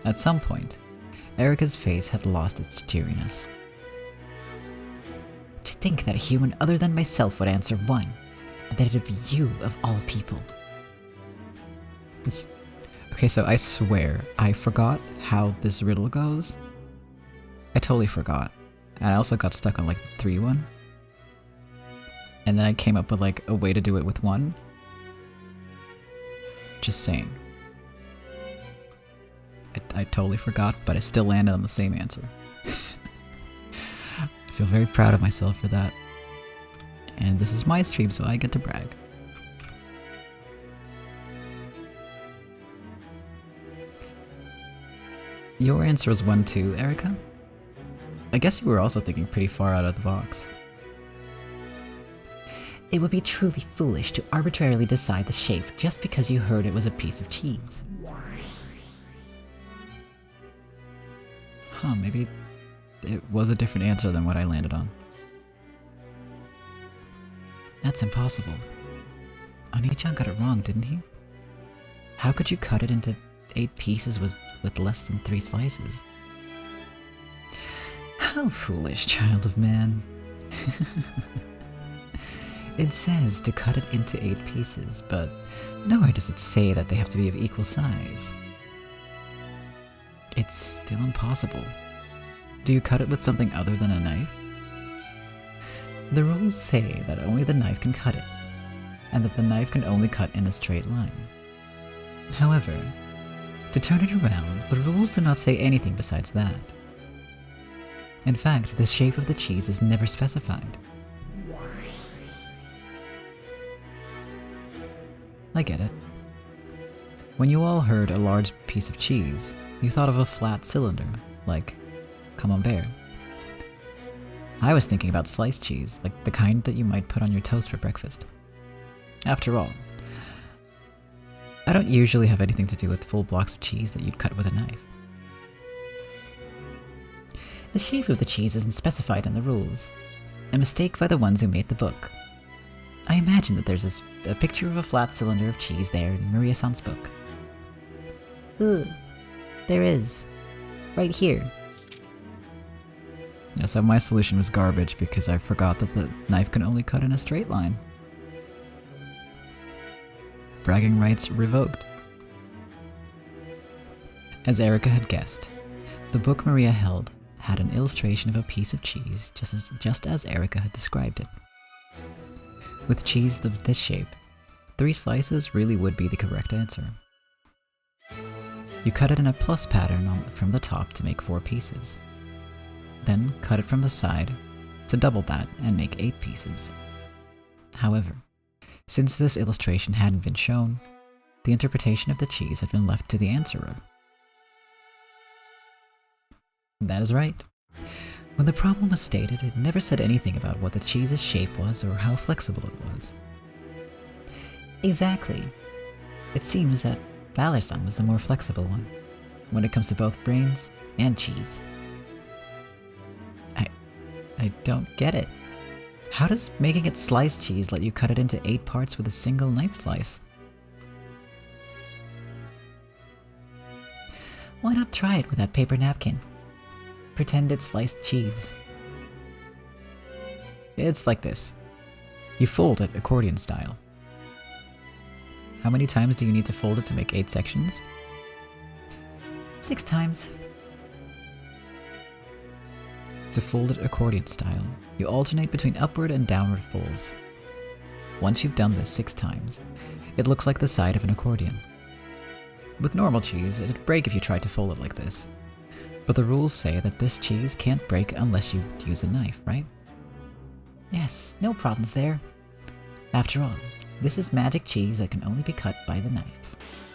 at some point, Erica's face had lost its cheeriness. To think that a human other than myself would answer 1, and that it would be you of all people. Okay, so I swear, I forgot how this riddle goes. I totally forgot. And I also got stuck on like the 3 one. And then I came up with like a way to do it with 1. Just saying. I totally forgot, but I still landed on the same answer. I feel very proud of myself for that. And this is my stream, so I get to brag. Your answer was 1 too, Erica? I guess you were also thinking pretty far out of the box. It would be truly foolish to arbitrarily decide the shape just because you heard it was a piece of cheese. Huh, maybe it was a different answer than what I landed on. That's impossible. Oni-chan got it wrong, didn't he? How could you cut it into 8 pieces with less than 3 slices? How foolish, child of man. It says to cut it into 8 pieces, but nowhere does it say that they have to be of equal size. It's still impossible. Do you cut it with something other than a knife? The rules say that only the knife can cut it, and that the knife can only cut in a straight line. However, to turn it around, the rules do not say anything besides that. In fact, the shape of the cheese is never specified. I get it. When you all heard a large piece of cheese, you thought of a flat cylinder, like camembert. I was thinking about sliced cheese, like the kind that you might put on your toast for breakfast. After all, I don't usually have anything to do with full blocks of cheese that you'd cut with a knife. The shape of the cheese isn't specified in the rules. A mistake by the ones who made the book. I imagine that there's a picture of a flat cylinder of cheese there in Maria-san's book. Ugh, there is. Right here. Yeah, so my solution was garbage because I forgot that the knife can only cut in a straight line. Bragging rights revoked. As Erica had guessed, the book Maria held had an illustration of a piece of cheese just as Erica had described it. With cheese of this shape, 3 slices really would be the correct answer. You cut it in a plus pattern from the top to make 4 pieces. Then cut it from the side to double that and make 8 pieces. However, since this illustration hadn't been shown, the interpretation of the cheese had been left to the answerer. That is right. When the problem was stated, it never said anything about what the cheese's shape was or how flexible it was. Exactly. It seems that Balor-san was the more flexible one, when it comes to both brains and cheese. I don't get it. How does making it sliced cheese let you cut it into 8 parts with a single knife slice? Why not try it with that paper napkin? Pretend it's sliced cheese. It's like this. You fold it accordion style. How many times do you need to fold it to make 8 sections? 6 times. To fold it accordion style, you alternate between upward and downward folds. Once you've done this 6 times, it looks like the side of an accordion. With normal cheese, it'd break if you tried to fold it like this. But the rules say that this cheese can't break unless you use a knife, right? Yes, no problems there. After all, this is magic cheese that can only be cut by the knife.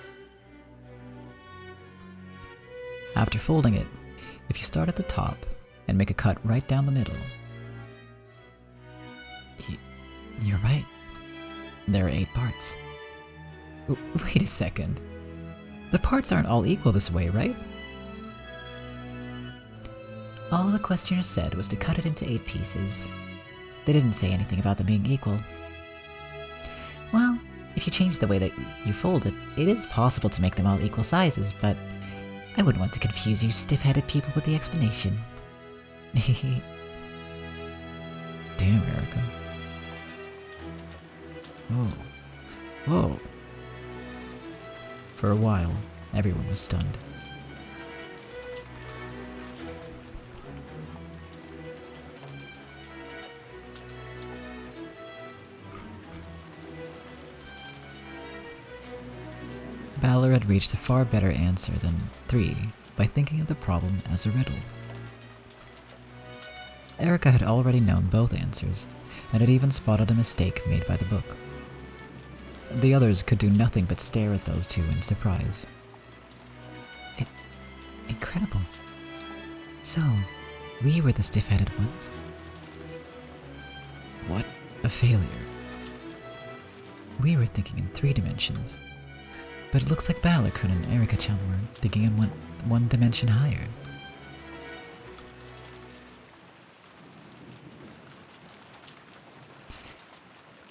After folding it, if you start at the top and make a cut right down the middle, you're right. There are 8 parts. Wait a second. The parts aren't all equal this way, right? All the questioner said was to cut it into 8 pieces. They didn't say anything about them being equal. Well, if you change the way that you fold it, it is possible to make them all equal sizes, but I wouldn't want to confuse you stiff-headed people with the explanation. Damn, Erica. Whoa. For a while, everyone was stunned. Balor had reached a far better answer than 3 by thinking of the problem as a riddle. Erica had already known both answers, and had even spotted a mistake made by the book. The others could do nothing but stare at those two in surprise. Incredible. So, we were the stiff-headed ones? What a failure. We were thinking in 3 dimensions. But it looks like Balor-kun and Erica-chan were thinking in one dimension higher.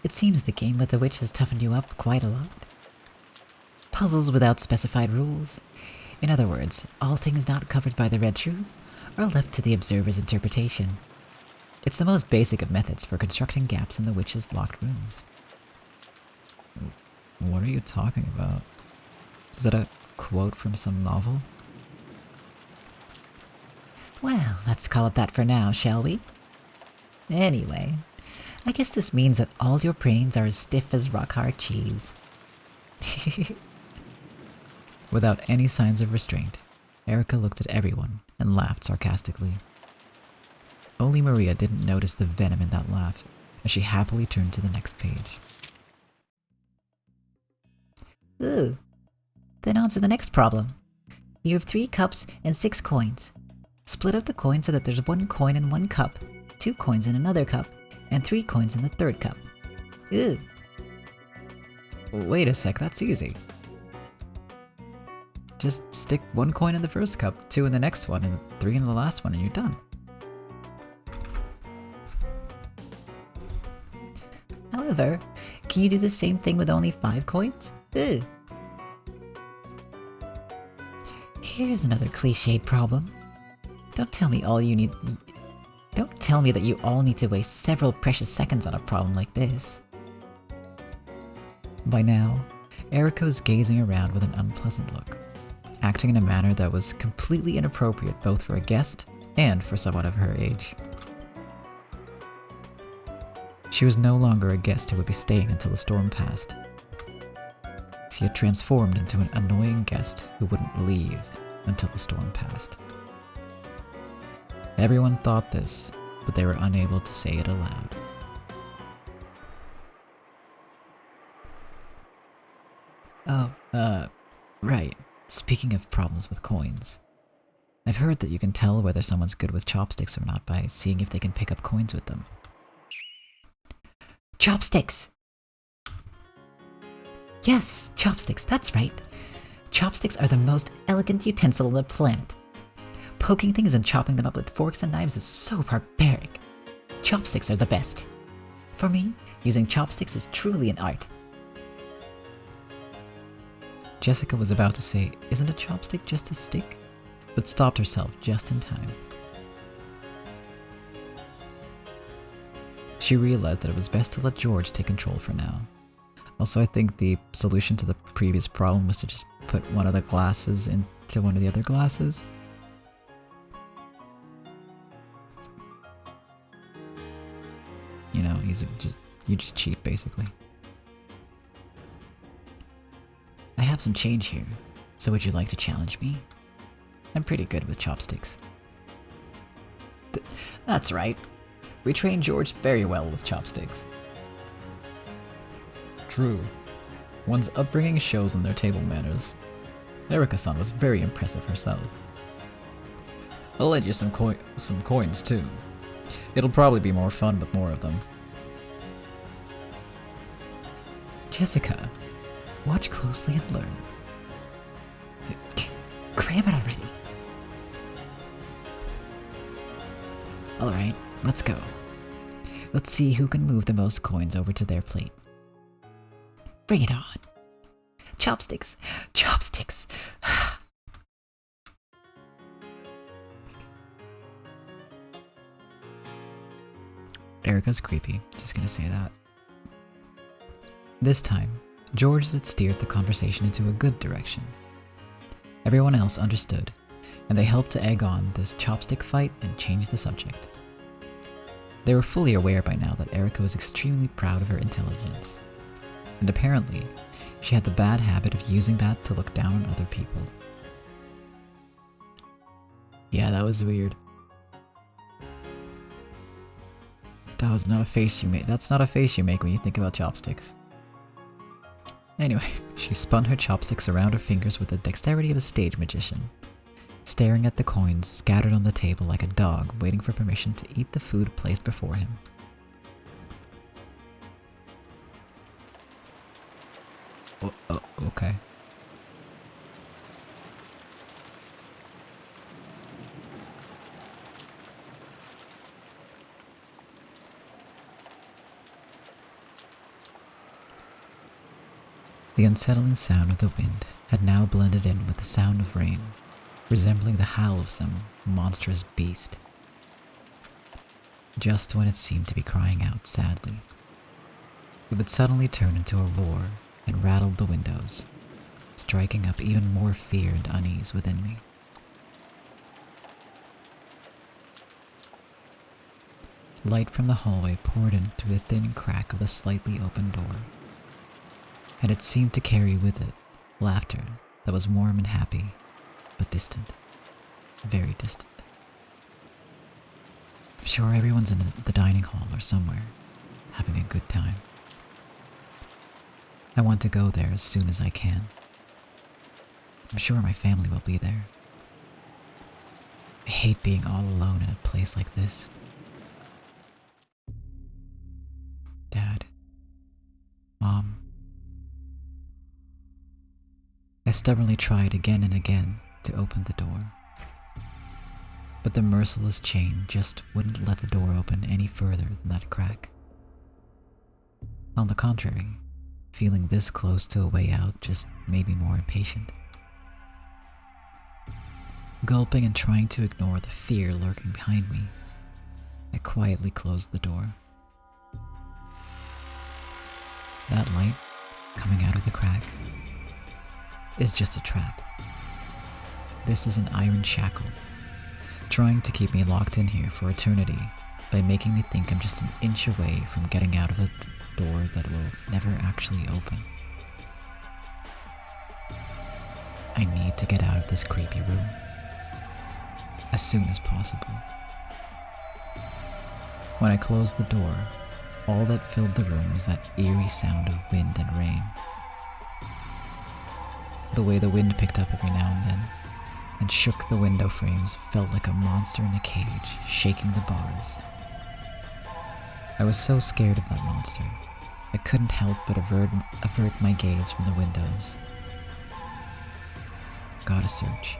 It seems the game with the witch has toughened you up quite a lot. Puzzles without specified rules. In other words, all things not covered by the red truth are left to the observer's interpretation. It's the most basic of methods for constructing gaps in the witch's locked rooms. What are you talking about? Is that a quote from some novel? Well, let's call it that for now, shall we? Anyway, I guess this means that all your brains are as stiff as rock-hard cheese. Without any signs of restraint, Erica looked at everyone and laughed sarcastically. Only Maria didn't notice the venom in that laugh, as she happily turned to the next page. Ooh. Then on to the next problem. You have 3 cups and 6 coins. Split up the coin so that there's 1 coin in 1 cup, 2 coins in another cup, and 3 coins in the 3rd cup. Ooh. Wait a sec, that's easy. Just stick 1 coin in the first cup, 2 in the next one, and 3 in the last one, and you're done. However, can you do the same thing with only 5 coins? Ooh. Here's another cliched problem. Don't tell me that you all need to waste several precious seconds on a problem like this. By now, Erica was gazing around with an unpleasant look, acting in a manner that was completely inappropriate both for a guest and for someone of her age. She was no longer a guest who would be staying until the storm passed. She had transformed into an annoying guest who wouldn't leave until the storm passed. Everyone thought this, but they were unable to say it aloud. Right. Speaking of problems with coins, I've heard that you can tell whether someone's good with chopsticks or not by seeing if they can pick up coins with them. Chopsticks! Yes, chopsticks, that's right. Chopsticks are the most elegant utensil on the planet. Poking things and chopping them up with forks and knives is so barbaric. Chopsticks are the best. For me, using chopsticks is truly an art. Jessica was about to say, "Isn't a chopstick just a stick?" but stopped herself just in time. She realized that it was best to let George take control for now. Also, I think the solution to the previous problem was to just put one of the glasses into one of the other glasses. You know, you just cheat, basically. I have some change here, so would you like to challenge me? I'm pretty good with chopsticks. That's right. We trained George very well with chopsticks. True. One's upbringing shows in their table manners. Erika-san was very impressive herself. I'll lend you some coins too. It'll probably be more fun with more of them. Jessica, watch closely and learn. Cram it already. Alright, let's go. Let's see who can move the most coins over to their plate. Bring it on. Chopsticks! Chopsticks! Erika's creepy, just gonna say that. This time, George had steered the conversation into a good direction. Everyone else understood, and they helped to egg on this chopstick fight and change the subject. They were fully aware by now that Erika was extremely proud of her intelligence, and apparently, she had the bad habit of using that to look down on other people. Yeah, that was weird. That was not a face you made. That's not a face you make when you think about chopsticks. Anyway, she spun her chopsticks around her fingers with the dexterity of a stage magician, staring at the coins scattered on the table like a dog waiting for permission to eat the food placed before him. Oh, okay. The unsettling sound of the wind had now blended in with the sound of rain, resembling the howl of some monstrous beast. Just when it seemed to be crying out sadly, it would suddenly turn into a roar and rattle the windows, striking up even more fear and unease within me. Light from the hallway poured in through the thin crack of the slightly open door, and it seemed to carry with it laughter that was warm and happy, but distant, very distant. I'm sure everyone's in the dining hall or somewhere, having a good time. I want to go there as soon as I can. I'm sure my family will be there. I hate being all alone in a place like this. Dad. Mom. I stubbornly tried again and again to open the door, but the merciless chain just wouldn't let the door open any further than that crack. On the contrary, feeling this close to a way out just made me more impatient. Gulping and trying to ignore the fear lurking behind me, I quietly closed the door. That light, coming out of the crack, is just a trap. This is an iron shackle, trying to keep me locked in here for eternity by making me think I'm just an inch away from getting out of the door that will never actually open. I need to get out of this creepy room as soon as possible. When I closed the door, all that filled the room was that eerie sound of wind and rain. The way the wind picked up every now and then and shook the window frames felt like a monster in a cage shaking the bars. I was so scared of that monster, I couldn't help but avert my gaze from the windows. Gotta search.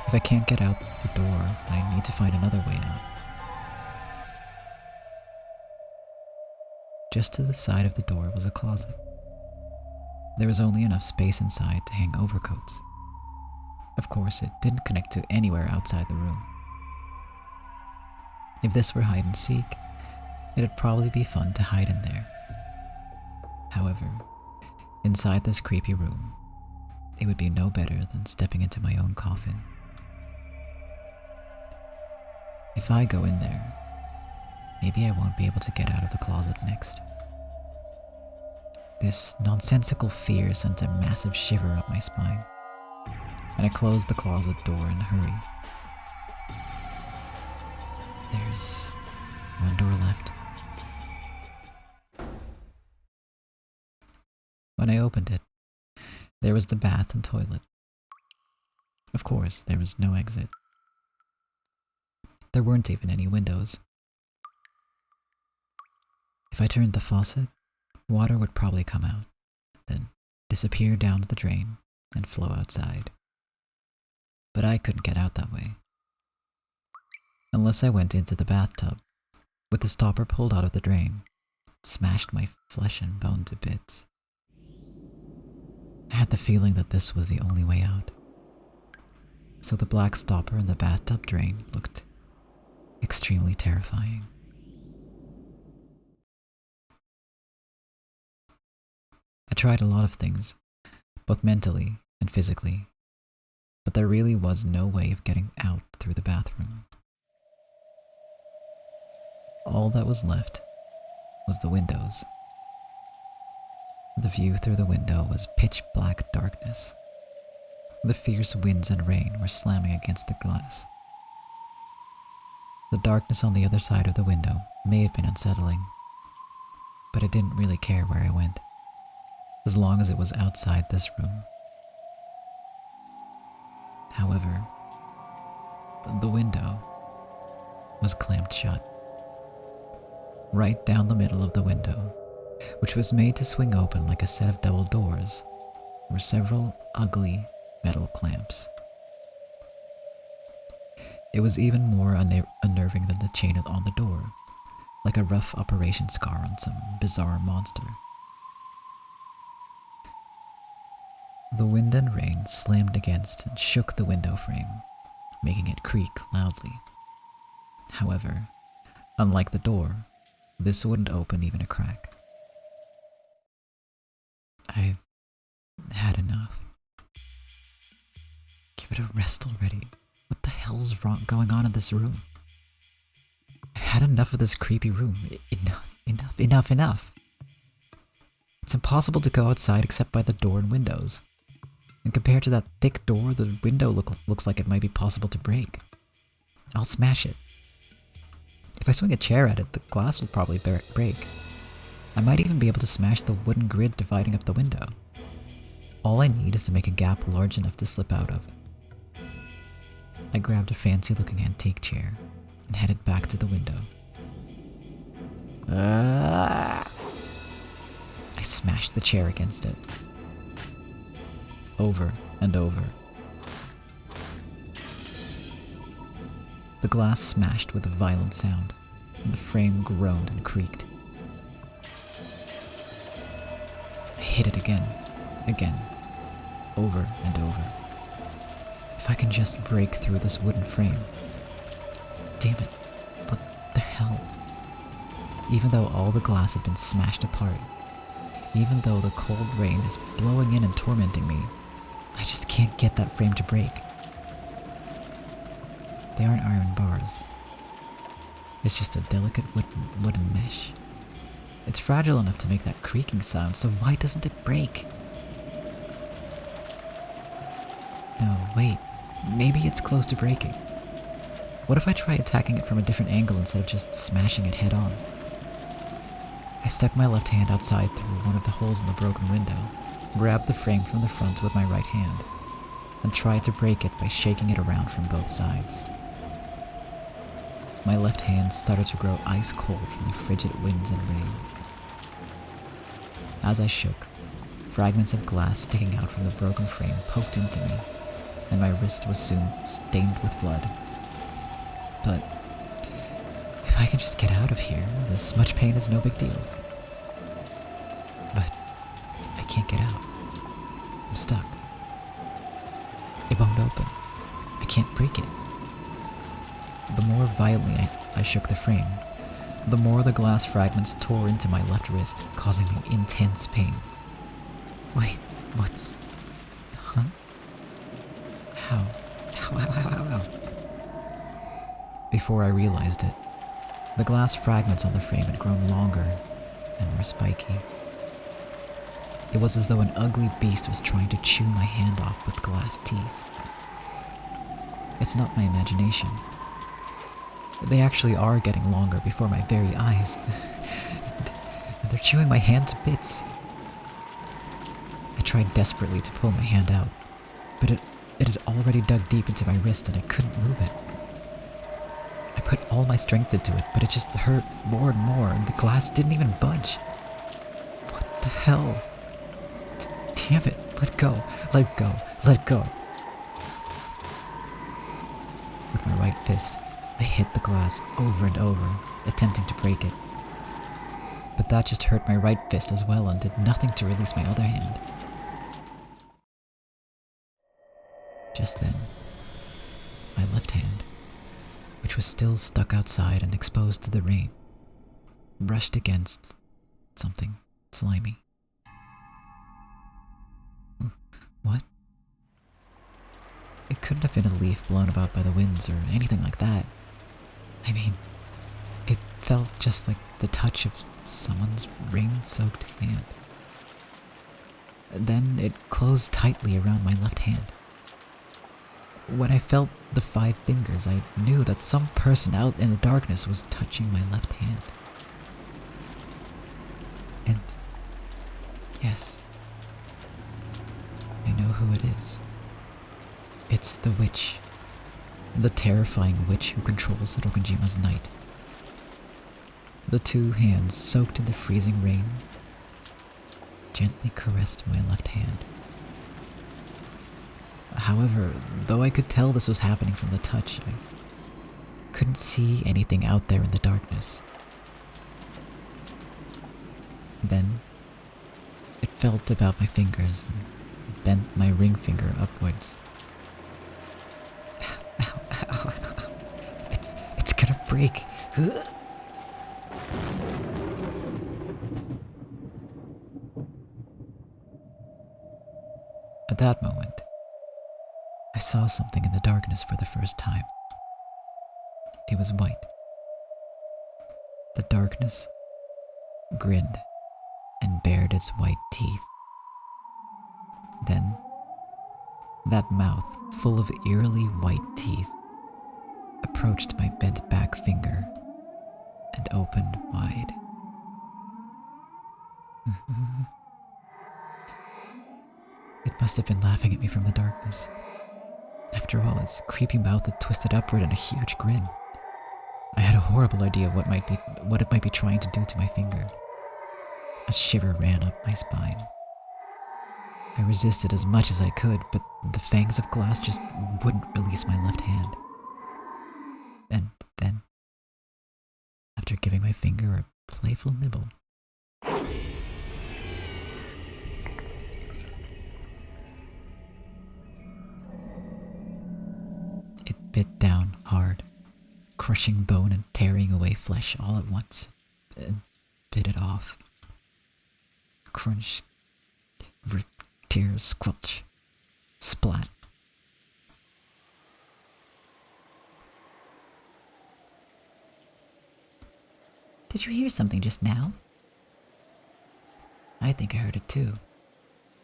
If I can't get out the door, I need to find another way out. Just to the side of the door was a closet. There was only enough space inside to hang overcoats. Of course, it didn't connect to anywhere outside the room. If this were hide and seek, it'd probably be fun to hide in there. However, inside this creepy room, it would be no better than stepping into my own coffin. If I go in there, maybe I won't be able to get out of the closet next. This nonsensical fear sent a massive shiver up my spine, and I closed the closet door in a hurry. There's one door left. When I opened it, there was the bath and toilet. Of course, there was no exit. There weren't even any windows. If I turned the faucet, water would probably come out, then disappear down the drain and flow outside. But I couldn't get out that way. Unless I went into the bathtub, with the stopper pulled out of the drain, it smashed my flesh and bone to bits. I had the feeling that this was the only way out. So the black stopper in the bathtub drain looked extremely terrifying. I tried a lot of things, both mentally and physically, but there really was no way of getting out through the bathroom. All that was left was the windows. The view through the window was pitch black darkness. The fierce winds and rain were slamming against the glass. The darkness on the other side of the window may have been unsettling, but I didn't really care where I went, as long as it was outside this room. However, the window was clamped shut. Right down the middle of the window, which was made to swing open like a set of double doors, were several ugly metal clamps. It was even more unnerving than the chain on the door, like a rough operation scar on some bizarre monster. The wind and rain slammed against and shook the window frame, making it creak loudly. However, unlike the door, this wouldn't open even a crack. I've had enough. Give it a rest already. What the hell's going on in this room? I've had enough of this creepy room. Enough. It's impossible to go outside except by the door and windows. And compared to that thick door, the window looks like it might be possible to break. I'll smash it. If I swing a chair at it, the glass will probably break. I might even be able to smash the wooden grid dividing up the window. All I need is to make a gap large enough to slip out of. I grabbed a fancy-looking antique chair and headed back to the window. I smashed the chair against it. Over and over. The glass smashed with a violent sound, and the frame groaned and creaked. I hit it again, over and over. If I can just break through this wooden frame. Damn it, what the hell? Even though all the glass had been smashed apart, even though the cold rain is blowing in and tormenting me, I just can't get that frame to break. They aren't iron bars. It's just a delicate wooden mesh. It's fragile enough to make that creaking sound, so why doesn't it break? No, wait. Maybe it's close to breaking. What if I try attacking it from a different angle instead of just smashing it head on? I stuck my left hand outside through one of the holes in the broken window, grabbed the frame from the front with my right hand, and tried to break it by shaking it around from both sides. My left hand started to grow ice cold from the frigid winds and rain. As I shook, fragments of glass sticking out from the broken frame poked into me, and my wrist was soon stained with blood. But if I can just get out of here, this much pain is no big deal. can't get out. I'm stuck. It won't open. I can't break it. The more violently I shook the frame, the more the glass fragments tore into my left wrist, causing me intense pain. Wait, what's... Huh? How? How? Before I realized it, the glass fragments on the frame had grown longer and more spiky. It was as though an ugly beast was trying to chew my hand off with glass teeth. It's not my imagination. They actually are getting longer before my very eyes. And they're chewing my hand to bits. I tried desperately to pull my hand out, but it had already dug deep into my wrist and I couldn't move it. I put all my strength into it, but it just hurt more and more, and the glass didn't even budge. What the hell? Damn it, let go, let go, let go. With my right fist, I hit the glass over and over, attempting to break it. But that just hurt my right fist as well and did nothing to release my other hand. Just then, my left hand, which was still stuck outside and exposed to the rain, brushed against something slimy. What? It couldn't have been a leaf blown about by the winds or anything like that. I mean, it felt just like the touch of someone's rain-soaked hand. Then it closed tightly around my left hand. When I felt the 5 fingers, I knew that some person out in the darkness was touching my left hand. And yes, I know who it is. It's the witch. The terrifying witch who controls Rokujima's night. The 2 hands soaked in the freezing rain gently caressed my left hand. However, though I could tell this was happening from the touch, I couldn't see anything out there in the darkness. Then, it felt about my fingers and bent my ring finger upwards. Ow, ow, ow. It's gonna break. At that moment, I saw something in the darkness for the first time. It was white. The darkness grinned and bared its white teeth. Then, that mouth, full of eerily white teeth, approached my bent back finger and opened wide. It must have been laughing at me from the darkness. After all, its creepy mouth had twisted upward in a huge grin. I had a horrible idea of what it might be trying to do to my finger. A shiver ran up my spine. I resisted as much as I could, but the fangs of glass just wouldn't release my left hand. And then, after giving my finger a playful nibble, it bit down hard, crushing bone and tearing away flesh all at once, and bit it off. Crunch, rip, tear, squelch, splat. Did you hear something just now? I think I heard it too.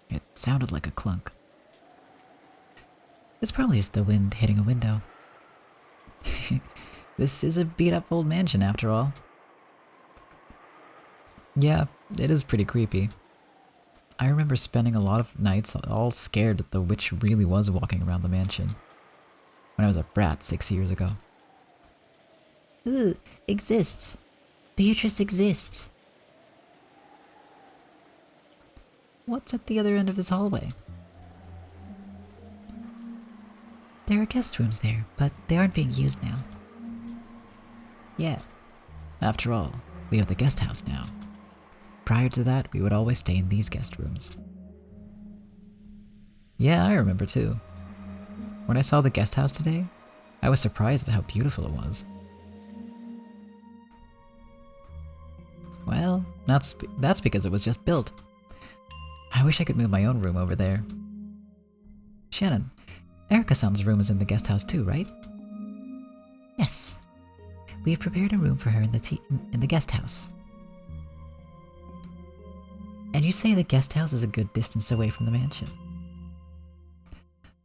It sounded like a clunk. It's probably just the wind hitting a window. This is a beat-up old mansion after all. Yeah, it is pretty creepy. I remember spending a lot of nights all scared that the witch really was walking around the mansion. When I was a brat 6 years ago. Ooh, exists. Beatrice exists. What's at the other end of this hallway? There are guest rooms there, but they aren't being used now. Yeah. After all, we have the guest house now. Prior to that, we would always stay in these guest rooms. Yeah, I remember too. When I saw the guest house today, I was surprised at how beautiful it was. Well, that's because it was just built. I wish I could move my own room over there. Shannon, Erica-san's room is in the guest house too, right? Yes. We have prepared a room for her in the guest house. And you say the guest house is a good distance away from the mansion.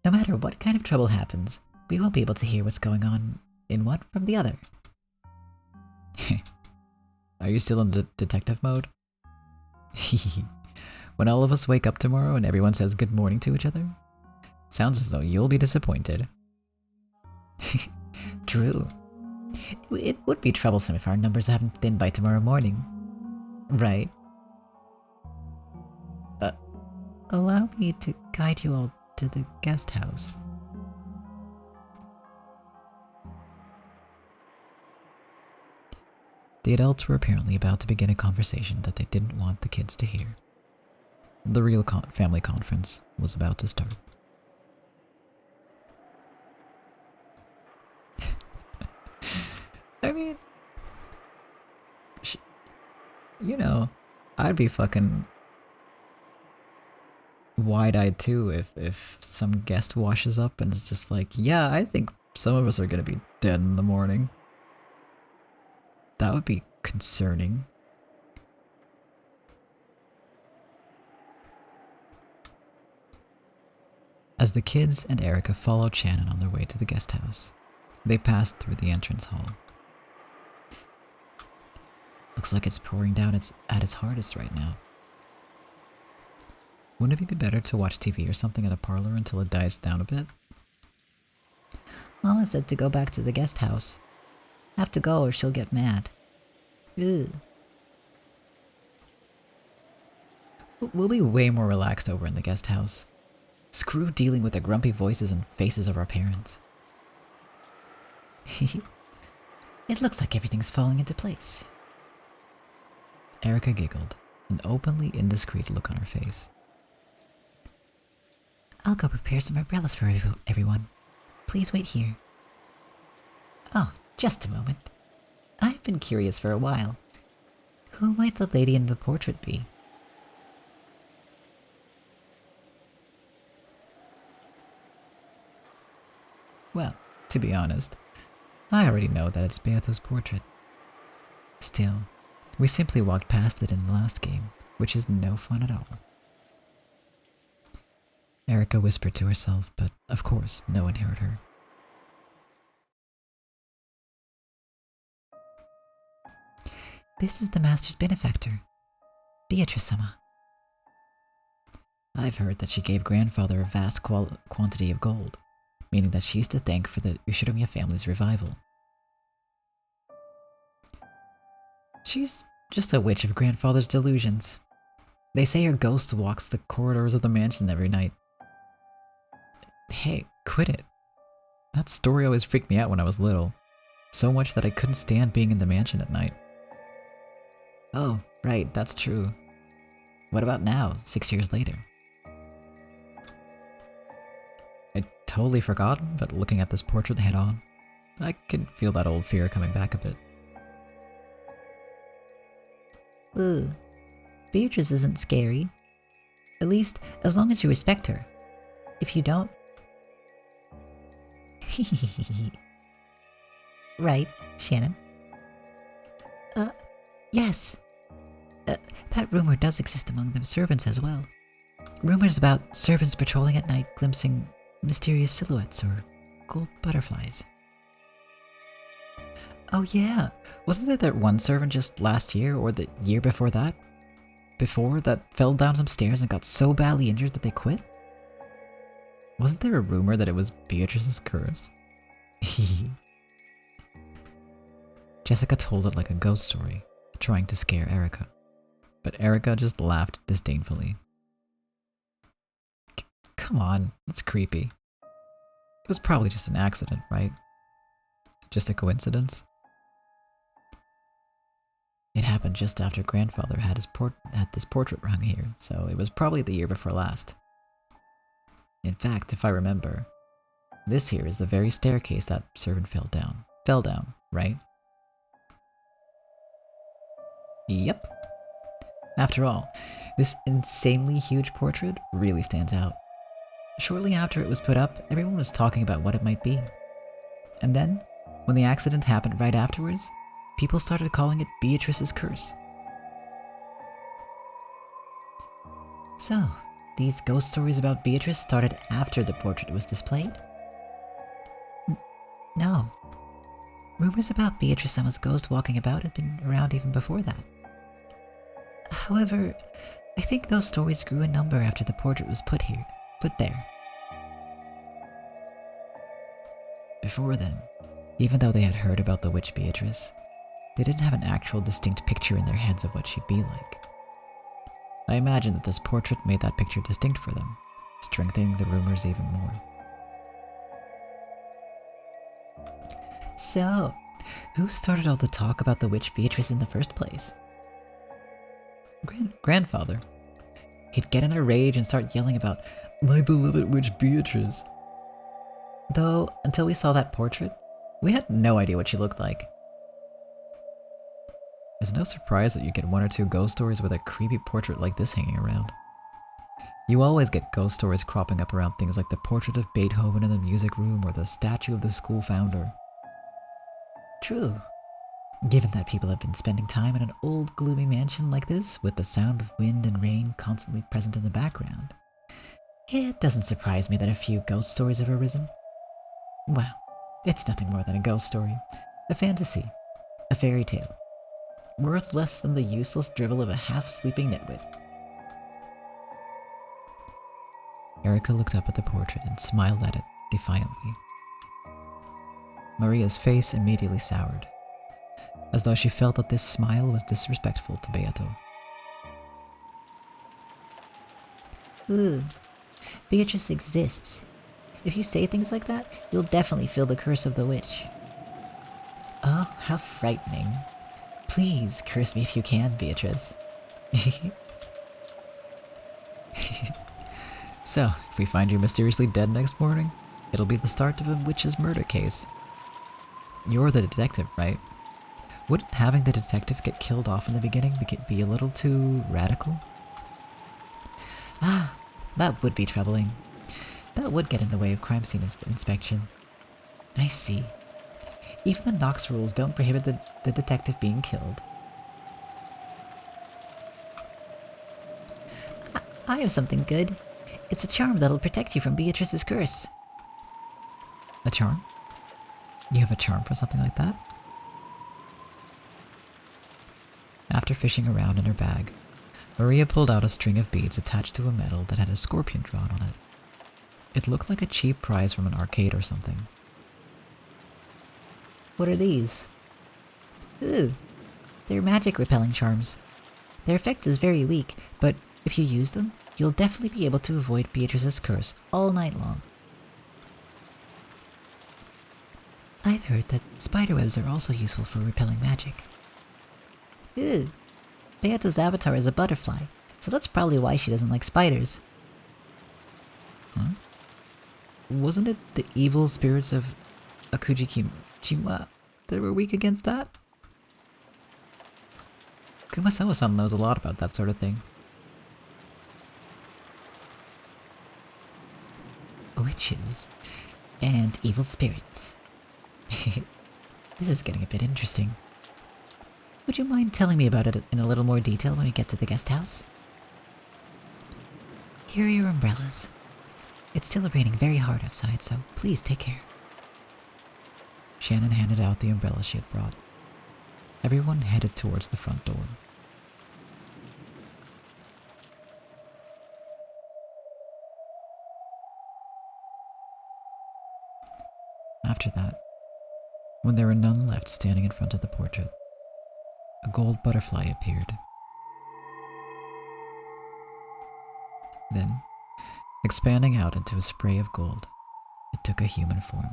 No matter what kind of trouble happens, we won't be able to hear what's going on in one from the other. Are you still in detective mode? When all of us wake up tomorrow and everyone says good morning to each other? Sounds as though you'll be disappointed. True. It would be troublesome if our numbers haven't thinned by tomorrow morning. Right. Allow me to guide you all to the guest house. The adults were apparently about to begin a conversation that they didn't want the kids to hear. The real family conference was about to start. I mean, you know, I'd be fucking wide-eyed too if some guest washes up and is just like, yeah, I think some of us are gonna be dead in the morning. That would be concerning. As the kids and Erica followed Shannon on their way to the guest house, they passed through the entrance hall. Looks like it's pouring down at its hardest right now. Wouldn't it be better to watch TV or something in a parlor until it dies down a bit? Mama said to go back to the guest house. Have to go or she'll get mad. Ugh. We'll be way more relaxed over in the guest house. Screw dealing with the grumpy voices and faces of our parents. It looks like everything's falling into place. Erica giggled, an openly indiscreet look on her face. I'll go prepare some umbrellas for everyone. Please wait here. Oh, just a moment. I've been curious for a while. Who might the lady in the portrait be? Well, to be honest, I already know that it's Beato's portrait. Still, we simply walked past it in the last game, which is no fun at all. Erica whispered to herself, but of course no one heard her. This is the Master's benefactor, Beatrice-sama. I've heard that she gave grandfather a vast quantity of gold, meaning that she's to thank for the Ushiromiya family's revival. She's just a witch of grandfather's delusions. They say her ghost walks the corridors of the mansion every night. Hey, quit it. That story always freaked me out when I was little, so much that I couldn't stand being in the mansion at night. Oh, right, that's true. What about now, 6 years later? I'd totally forgotten, but looking at this portrait head on, I can feel that old fear coming back a bit. Ugh. Beatrice isn't scary. At least, as long as you respect her. If you don't... Right, Shannon? Yes. That rumor does exist among the servants as well. Rumors about servants patrolling at night glimpsing mysterious silhouettes or gold butterflies. Oh yeah, wasn't there that one servant just last year or the year before that? That fell down some stairs and got so badly injured that they quit? Wasn't there a rumor that it was Beatrice's curse? Jessica told it like a ghost story, trying to scare Erica. But Erica just laughed disdainfully. Come on, that's creepy. It was probably just an accident, right? Just a coincidence? It happened just after grandfather had this portrait hung here, so it was probably the year before last. In fact, if I remember, this here is the very staircase that servant fell down. Fell down, right? Yep. After all, this insanely huge portrait really stands out. Shortly after it was put up, everyone was talking about what it might be. And then, when the accident happened right afterwards, people started calling it Beatrice's curse. So, these ghost stories about Beatrice started after the portrait was displayed? No. Rumors about Beatrice Emma's ghost walking about had been around even before that. However, I think those stories grew in number after the portrait was put there. Before then, even though they had heard about the witch Beatrice, they didn't have an actual distinct picture in their heads of what she'd be like. I imagine that this portrait made that picture distinct for them, strengthening the rumors even more. So, who started all the talk about the witch Beatrice in the first place? Grandfather. He'd get in a rage and start yelling about, "My beloved witch Beatrice." Though, until we saw that portrait, we had no idea what she looked like. It's no surprise that you get one or two ghost stories with a creepy portrait like this hanging around. You always get ghost stories cropping up around things like the portrait of Beethoven in the music room or the statue of the school founder. True. Given that people have been spending time in an old, gloomy mansion like this, with the sound of wind and rain constantly present in the background, it doesn't surprise me that a few ghost stories have arisen. Well, it's nothing more than a ghost story, a fantasy, a fairy tale, worth less than the useless drivel of a half-sleeping nitwit. Erica looked up at the portrait and smiled at it defiantly. Maria's face immediately soured, as though she felt that this smile was disrespectful to Beato. Ooh, Beatrice exists. If you say things like that, you'll definitely feel the curse of the witch. Oh, how frightening. Please curse me if you can, Beatrice. So, if we find you mysteriously dead next morning, it'll be the start of a witch's murder case. You're the detective, right? Wouldn't having the detective get killed off in the beginning be a little too radical? Ah, that would be troubling. That would get in the way of crime scene inspection. I see. Even the Nox rules don't prohibit the detective being killed. I have something good. It's a charm that'll protect you from Beatrice's curse. A charm? You have a charm for something like that? After fishing around in her bag, Maria pulled out a string of beads attached to a medal that had a scorpion drawn on it. It looked like a cheap prize from an arcade or something. What are these? Ooh, they're magic repelling charms. Their effect is very weak, but if you use them, you'll definitely be able to avoid Beatrice's curse all night long. I've heard that spiderwebs are also useful for repelling magic. Ooh, Beato's avatar is a butterfly, so that's probably why she doesn't like spiders. Huh? Wasn't it the evil spirits of Akujikima that were weak against that? Kumasawa-san knows a lot about that sort of thing. Witches and evil spirits. This is getting a bit interesting. Would you mind telling me about it in a little more detail when we get to the guest house? Here are your umbrellas. It's still raining very hard outside, so please take care. Shannon handed out the umbrella she had brought. Everyone headed towards the front door. After that, when there were none left standing in front of the portrait, a gold butterfly appeared. Then, expanding out into a spray of gold, it took a human form.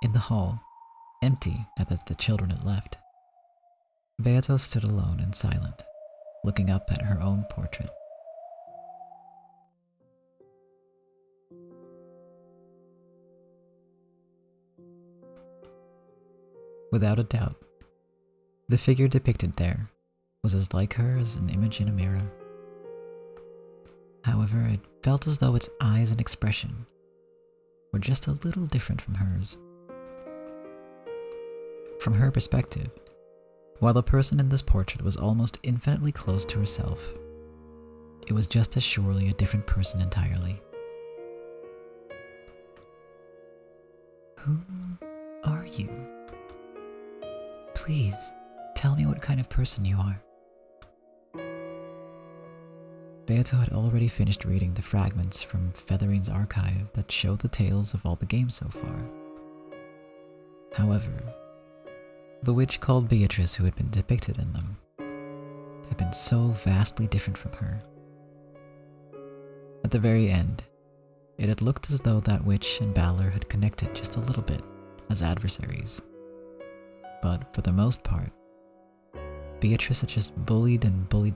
In the hall, empty now that the children had left, Beato stood alone and silent, looking up at her own portrait. Without a doubt, the figure depicted there was as like her as an image in a mirror. However, it felt as though its eyes and expression were just a little different from hers. From her perspective, while the person in this portrait was almost infinitely close to herself, it was just as surely a different person entirely. Who are you? Please, tell me what kind of person you are. Beato had already finished reading the fragments from Featherine's archive that show the tales of all the games so far. However, the witch called Beatrice who had been depicted in them had been so vastly different from her. At the very end, it had looked as though that witch and Balor had connected just a little bit as adversaries. But for the most part, Beatrice had just bullied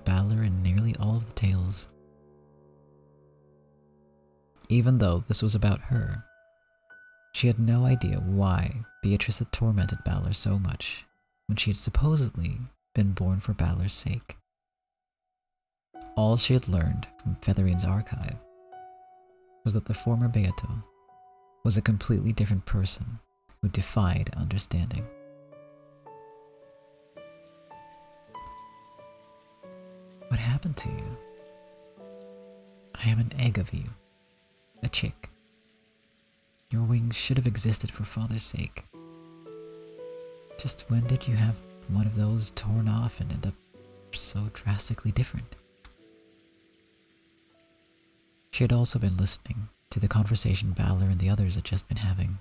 Balor in nearly all of the tales. Even though this was about her, she had no idea why Beatrice had tormented Balor so much when she had supposedly been born for Balor's sake. All she had learned from Featherine's archive was that the former Beato was a completely different person who defied understanding. What happened to you? I am an egg of you, a chick. Your wings should have existed for father's sake. Just when did you have one of those torn off and end up so drastically different? She had also been listening to the conversation Balor and the others had just been having.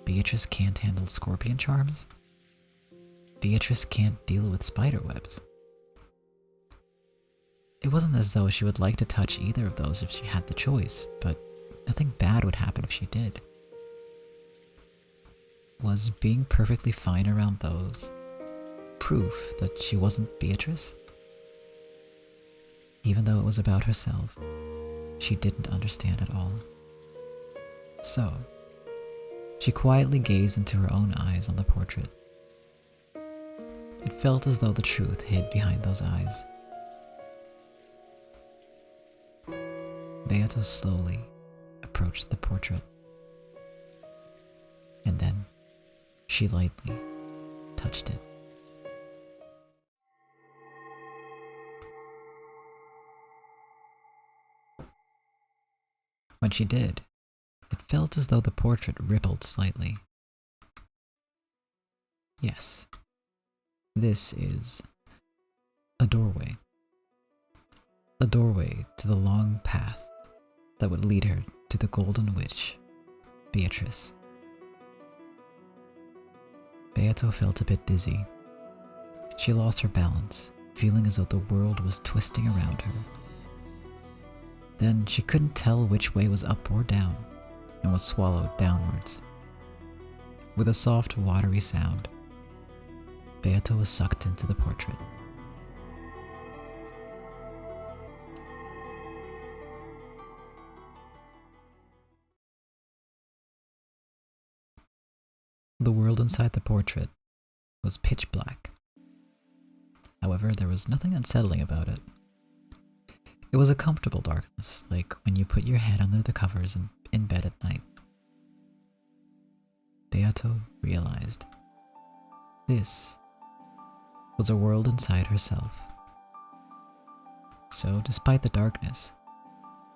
Beatrice can't handle scorpion charms. Beatrice can't deal with spider webs. It wasn't as though she would like to touch either of those if she had the choice, but nothing bad would happen if she did. Was being perfectly fine around those proof that she wasn't Beatrice? Even though it was about herself, she didn't understand at all. So, she quietly gazed into her own eyes on the portrait. It felt as though the truth hid behind those eyes. Beato slowly approached the portrait, and then she lightly touched it. When she did, it felt as though the portrait rippled slightly. Yes, this is a doorway. A doorway to the long path that would lead her to the Golden Witch, Beatrice. Beato felt a bit dizzy. She lost her balance, feeling as though the world was twisting around her. Then she couldn't tell which way was up or down, and was swallowed downwards. With a soft, watery sound, Beato was sucked into the portrait. The world inside the portrait was pitch black. However, there was nothing unsettling about it. It was a comfortable darkness, like when you put your head under the covers in bed at night. Beato realized this was a world inside herself. So, despite the darkness,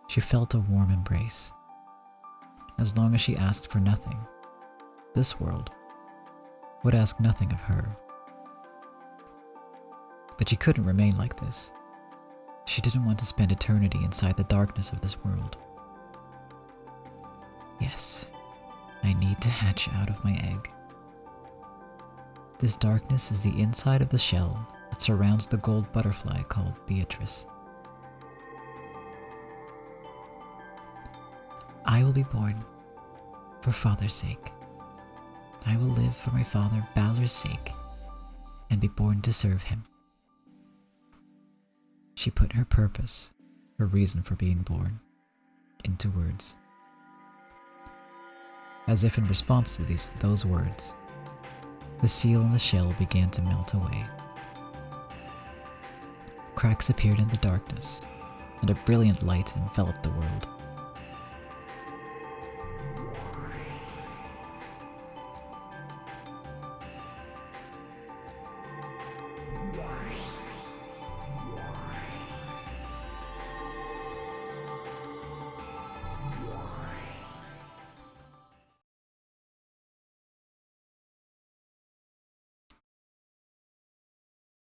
she felt a warm embrace. As long as she asked for nothing, this world would ask nothing of her. But she couldn't remain like this. She didn't want to spend eternity inside the darkness of this world. Yes, I need to hatch out of my egg. This darkness is the inside of the shell that surrounds the gold butterfly called Beatrice. I will be born for father's sake. I will live for my father Balor's sake and be born to serve him. She put her purpose, her reason for being born, into words. As if in response to those words, the seal in the shell began to melt away. Cracks appeared in the darkness, and a brilliant light enveloped the world.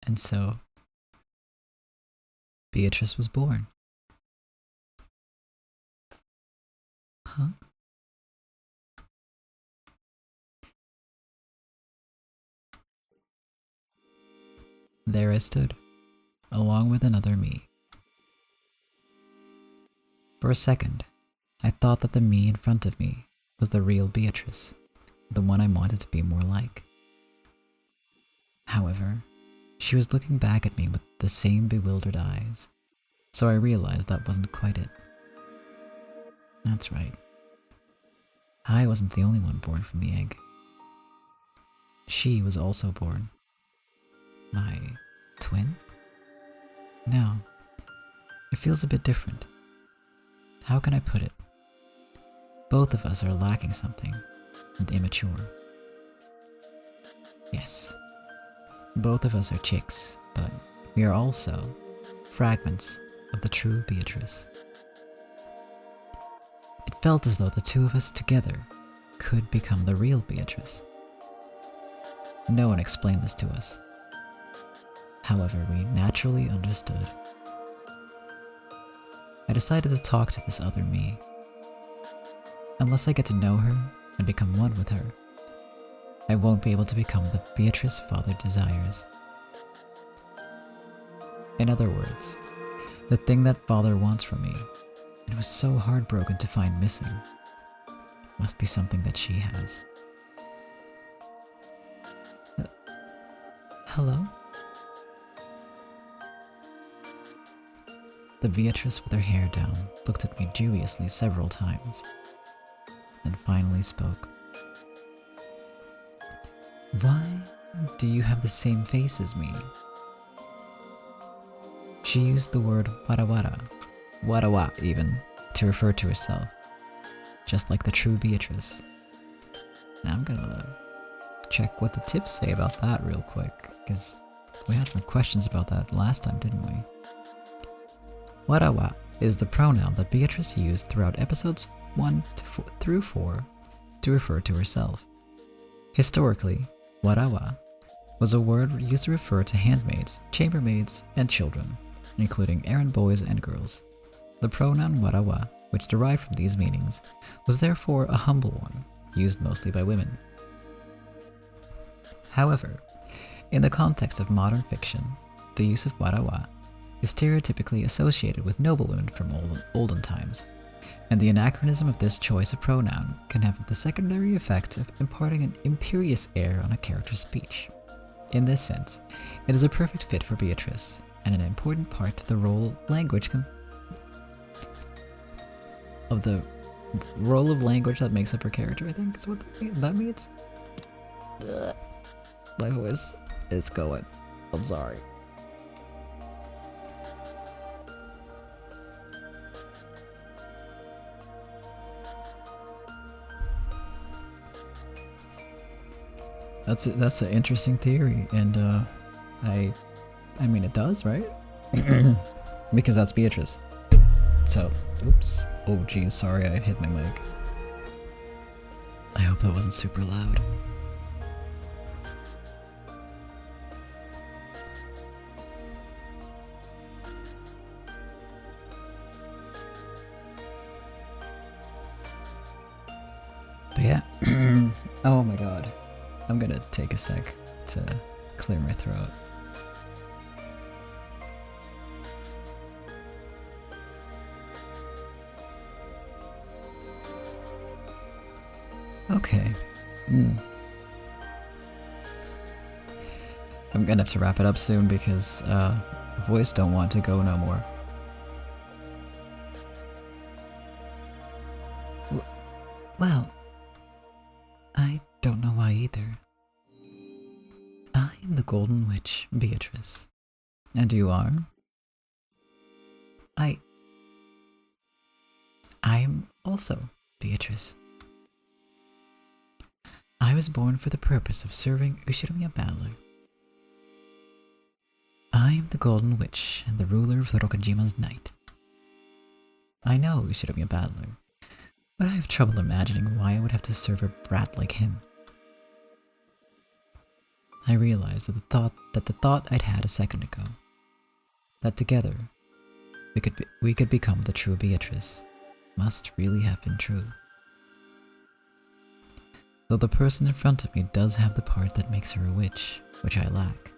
And so, Beatrice was born. Huh? There I stood, along with another me. For a second, I thought that the me in front of me was the real Beatrice, the one I wanted to be more like. However, she was looking back at me with the same bewildered eyes, so I realized that wasn't quite it. That's right. I wasn't the only one born from the egg. She was also born. My twin? No, it feels a bit different. How can I put it? Both of us are lacking something, and immature. Yes, both of us are chicks, but we are also fragments of the true Beatrice. It felt as though the two of us together could become the real Beatrice. No one explained this to us. However, we naturally understood. I decided to talk to this other me. Unless I get to know her and become one with her, I won't be able to become the Beatrice Father desires. In other words, the thing that Father wants from me, and was so heartbroken to find missing, must be something that she has. Hello? The Beatrice with her hair down looked at me dubiously several times, then finally spoke. Why do you have the same face as me? She used the word warawa even, to refer to herself, just like the true Beatrice. Now I'm gonna check what the tips say about that real quick, because we had some questions about that last time, didn't we? Warawa is the pronoun that Beatrice used throughout episodes 1 through 4 to refer to herself. Historically, warawa was a word used to refer to handmaids, chambermaids, and children, including errand boys and girls. The pronoun warawa, which derived from these meanings, was therefore a humble one, used mostly by women. However, in the context of modern fiction, the use of warawa is stereotypically associated with noble women from olden times, and the anachronism of this choice of pronoun can have the secondary effect of imparting an imperious air on a character's speech. In this sense, it is a perfect fit for Beatrice, and an important part of the role of language that makes up her character, I think is what that means. My voice is going. I'm sorry. That's an interesting theory, and I mean it does, right? Because that's Beatrice. So, oops. Oh geez, sorry I hit my mic. I hope that wasn't super loud. But yeah. Oh my god. I'm gonna take a sec to clear my throat. Okay. I'm gonna have to wrap it up soon because Voice don't want to go no more. Well, I don't know why either. I am the Golden Witch, Beatrice. And you are? I am also Beatrice. I was born for the purpose of serving Ushiromiya Battler. I am the Golden Witch and the ruler of the Rokajima's Night. I know Ushiromiya Battler, but I have trouble imagining why I would have to serve a brat like him. I realized that the thought I'd had a second ago, that together we could become the true Beatrice, must really have been true. Though the person in front of me does have the part that makes her a witch, which I lack,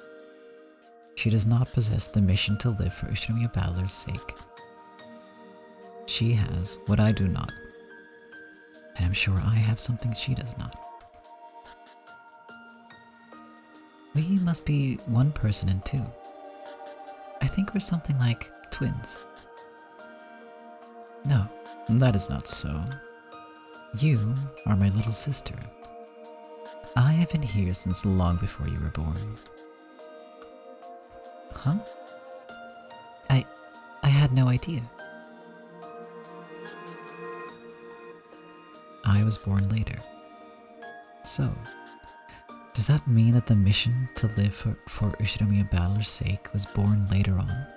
she does not possess the mission to live for Ushinomiya Battler's sake. She has what I do not, and I'm sure I have something she does not. We must be one person in two. I think we're something like twins. No, that is not so. You are my little sister. I have been here since long before you were born. Huh? I had no idea. I was born later. So, does that mean that the mission to live for Ushinomiya Battler's sake was born later on?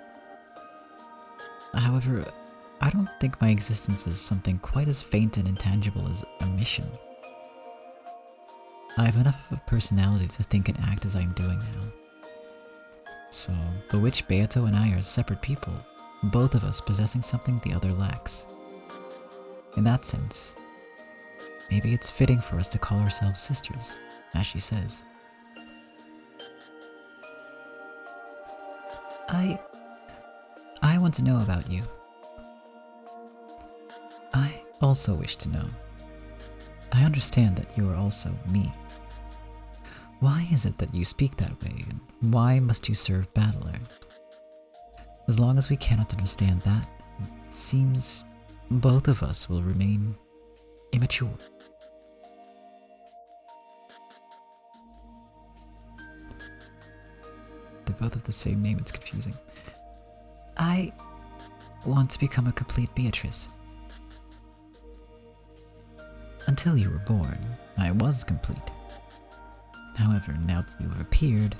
However, I don't think my existence is something quite as faint and intangible as a mission. I have enough of a personality to think and act as I am doing now. So, the witch Beato and I are separate people, both of us possessing something the other lacks. In that sense, maybe it's fitting for us to call ourselves sisters, as she says. I want to know about you. I also wish to know. I understand that you are also me. Why is it that you speak that way, and why must you serve Battler? As long as we cannot understand that, it seems both of us will remain immature. They both have the same name, it's confusing. I want to become a complete Beatrice. Until you were born, I was complete. However, now that you have appeared,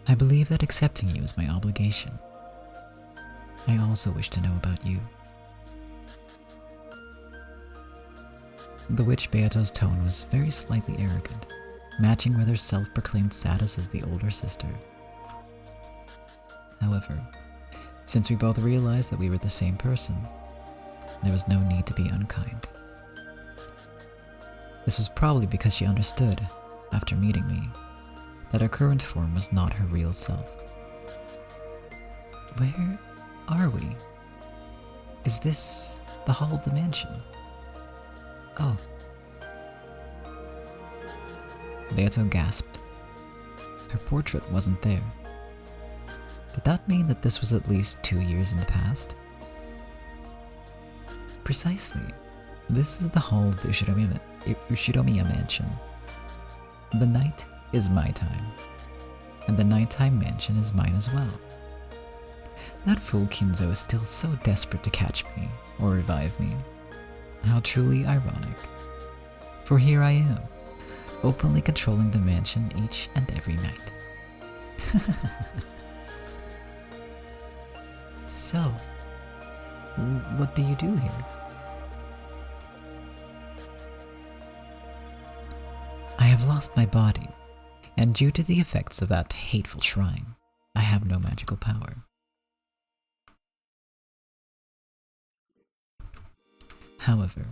I believe that accepting you is my obligation. I also wish to know about you. The witch Beato's tone was very slightly arrogant, matching with her self-proclaimed status as the older sister. However, since we both realized that we were the same person, there was no need to be unkind. This was probably because she understood, after meeting me, that her current form was not her real self. Where are we? Is this the hall of the mansion? Oh. Beato gasped. Her portrait wasn't there. Did that mean that this was at least 2 years in the past? Precisely. This is the hall of the Ushinomiya Mansion. The night is my time, and the nighttime mansion is mine as well. That fool Kinzo is still so desperate to catch me, or revive me. How truly ironic. For here I am, openly controlling the mansion each and every night. So, what do you do here? I have lost my body, and due to the effects of that hateful shrine, I have no magical power. However,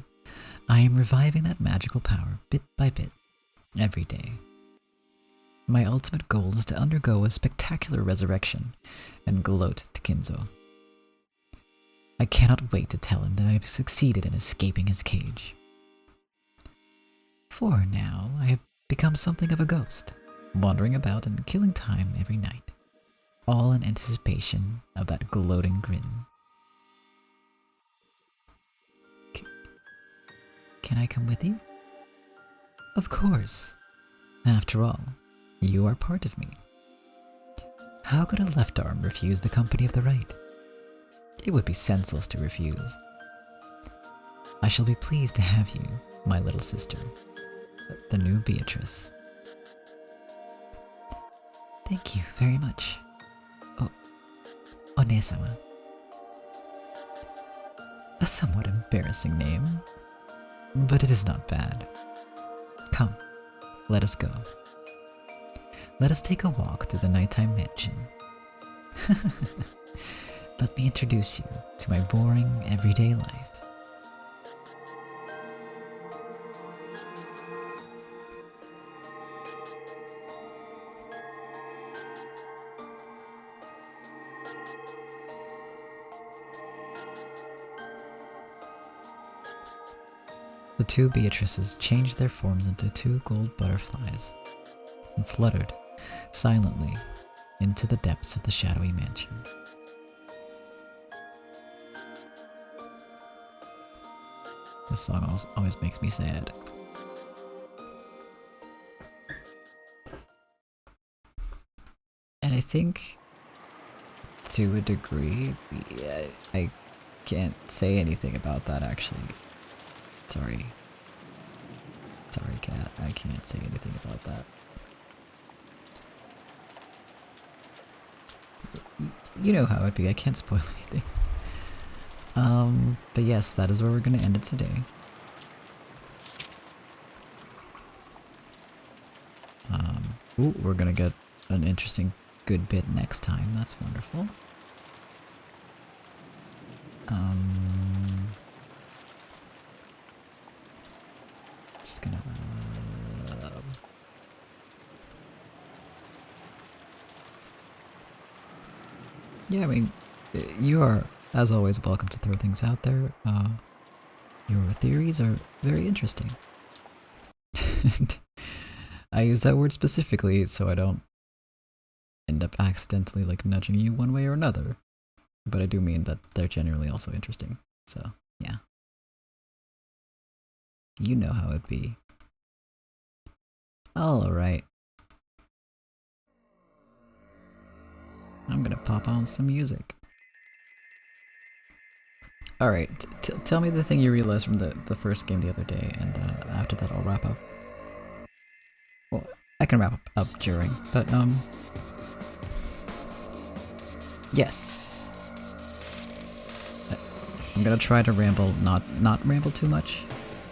I am reviving that magical power bit by bit, every day. My ultimate goal is to undergo a spectacular resurrection and gloat to Kinzo. I cannot wait to tell him that I have succeeded in escaping his cage. For now, I have become something of a ghost, wandering about and killing time every night, all in anticipation of that gloating grin. Can I come with you? Of course. After all, you are part of me. How could a left arm refuse the company of the right? It would be senseless to refuse. I shall be pleased to have you, my little sister, the new Beatrice. Thank you very much. One-sama. A somewhat embarrassing name, but it is not bad. Come, let us go. Let us take a walk through the nighttime mansion. Let me introduce you to my boring, everyday life. The two Beatrices changed their forms into two gold butterflies and fluttered silently into the depths of the shadowy mansion. This song always makes me sad. And I think, to a degree, I can't say anything about that actually. Sorry. Sorry, cat. I can't say anything about that. You know how it'd be. I can't spoil anything. But yes, that is where we're gonna end it today. Ooh, we're gonna get an interesting good bit next time. That's wonderful. Just gonna... yeah, I mean, you are, as always, welcome to throw things out there. Your theories are very interesting. And I use that word specifically so I don't end up accidentally like nudging you one way or another. But I do mean that they're generally also interesting. So, yeah. You know how it'd be. Alright. I'm gonna pop on some music. Alright, tell me the thing you realized from the first game the other day, and after that I'll wrap up. Well, I can wrap up during, but yes. I'm gonna try to ramble, not ramble too much,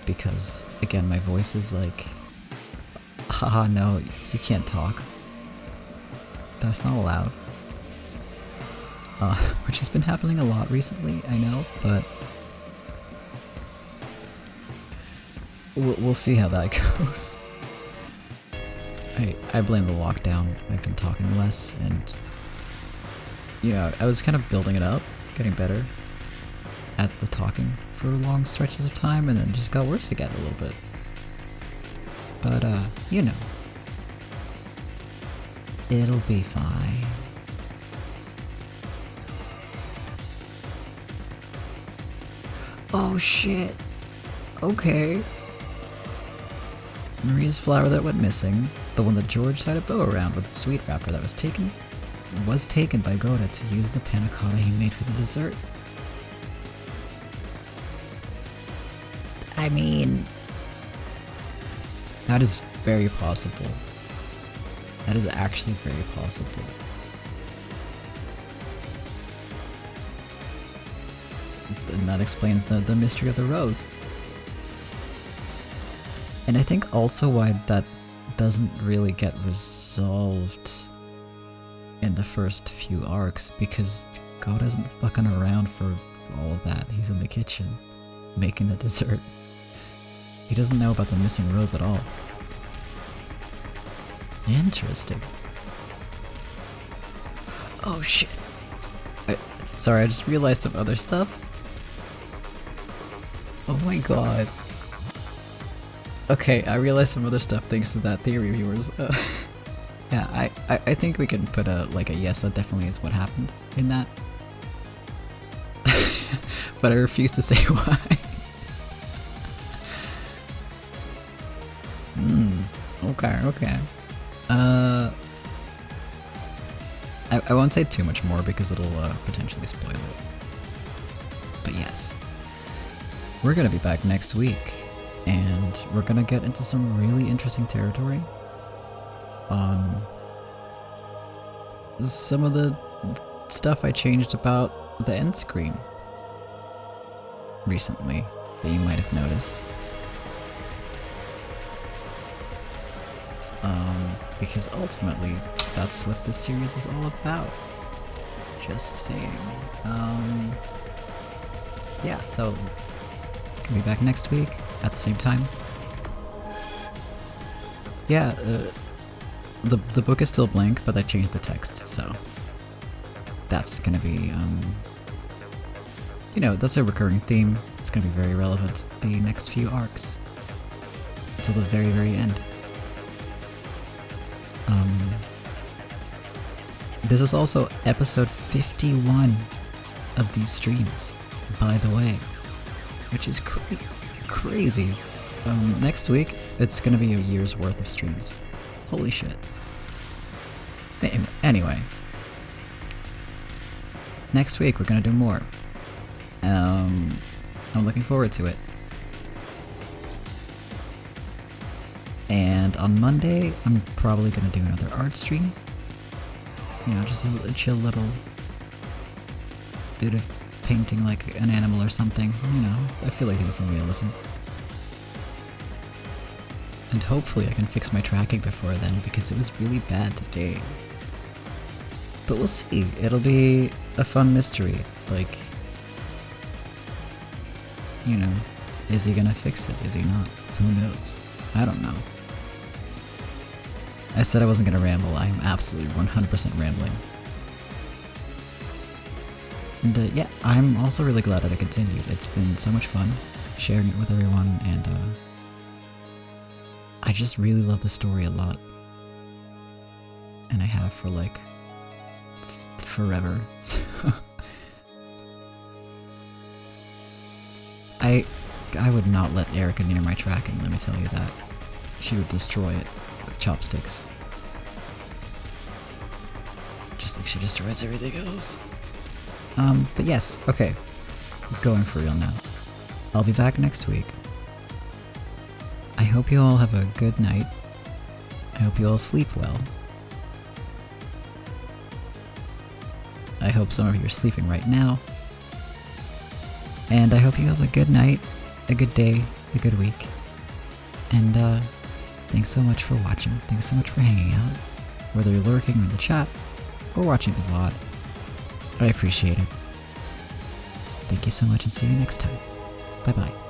because again my voice is like, haha, no, you can't talk. That's not allowed. Which has been happening a lot recently, I know, but we'll see how that goes. I blame the lockdown. I've been talking less, and you know, I was kind of building it up, getting better at the talking for long stretches of time, and then just got worse again a little bit. But you know, it'll be fine. Oh shit. Okay. Maria's flower that went missing, the one that George tied a bow around with the sweet wrapper that was taken by Goda to use the panna cotta he made for the dessert. I mean, that is very possible. That is actually very possible. And that explains the mystery of the rose. And I think also why that doesn't really get resolved in the first few arcs, because God isn't fucking around for all of that. He's in the kitchen, making the dessert. He doesn't know about the missing rose at all. Interesting. Oh shit. Sorry, I just realized some other stuff. Oh my god. Okay, I realized some other stuff thanks to that theory, viewers. Yeah, I think we can put a yes, that definitely is what happened in that. But I refuse to say why. Okay. I won't say too much more because it'll potentially spoil it. But yes, we're gonna be back next week, and we're gonna get into some really interesting territory on some of the stuff I changed about the end screen recently that you might have noticed. Because ultimately, that's what this series is all about. Just saying. Yeah, so can be back next week at the same time. Yeah, the book is still blank, but I changed the text, so that's gonna be that's a recurring theme. It's gonna be very relevant the next few arcs until the very, very end. This is also episode 51 of these streams, by the way, which is crazy. Next week, it's gonna be a year's worth of streams. Holy shit. Anyway, next week we're gonna do more. I'm looking forward to it. And on Monday, I'm probably gonna do another art stream. Just a chill little bit of painting like an animal or something. I feel like doing some realism. And hopefully I can fix my tracking before then, because it was really bad today. But we'll see. It'll be a fun mystery. Is he gonna fix it? Is he not? Who knows? I don't know. I said I wasn't gonna ramble. I am absolutely 100% rambling. And yeah, I'm also really glad that I continued. It's been so much fun sharing it with everyone, and I just really love the story a lot. And I have for forever. So I would not let Erica near my tracking, let me tell you that. She would destroy it with chopsticks. Just like she destroys everything else. But yes, okay. Going for real now. I'll be back next week. I hope you all have a good night. I hope you all sleep well. I hope some of you are sleeping right now. And I hope you have a good night, a good day, a good week. And thanks so much for watching. Thanks so much for hanging out. Whether you're lurking in the chat or watching the VOD. I appreciate it. Thank you so much, and see you next time. Bye bye.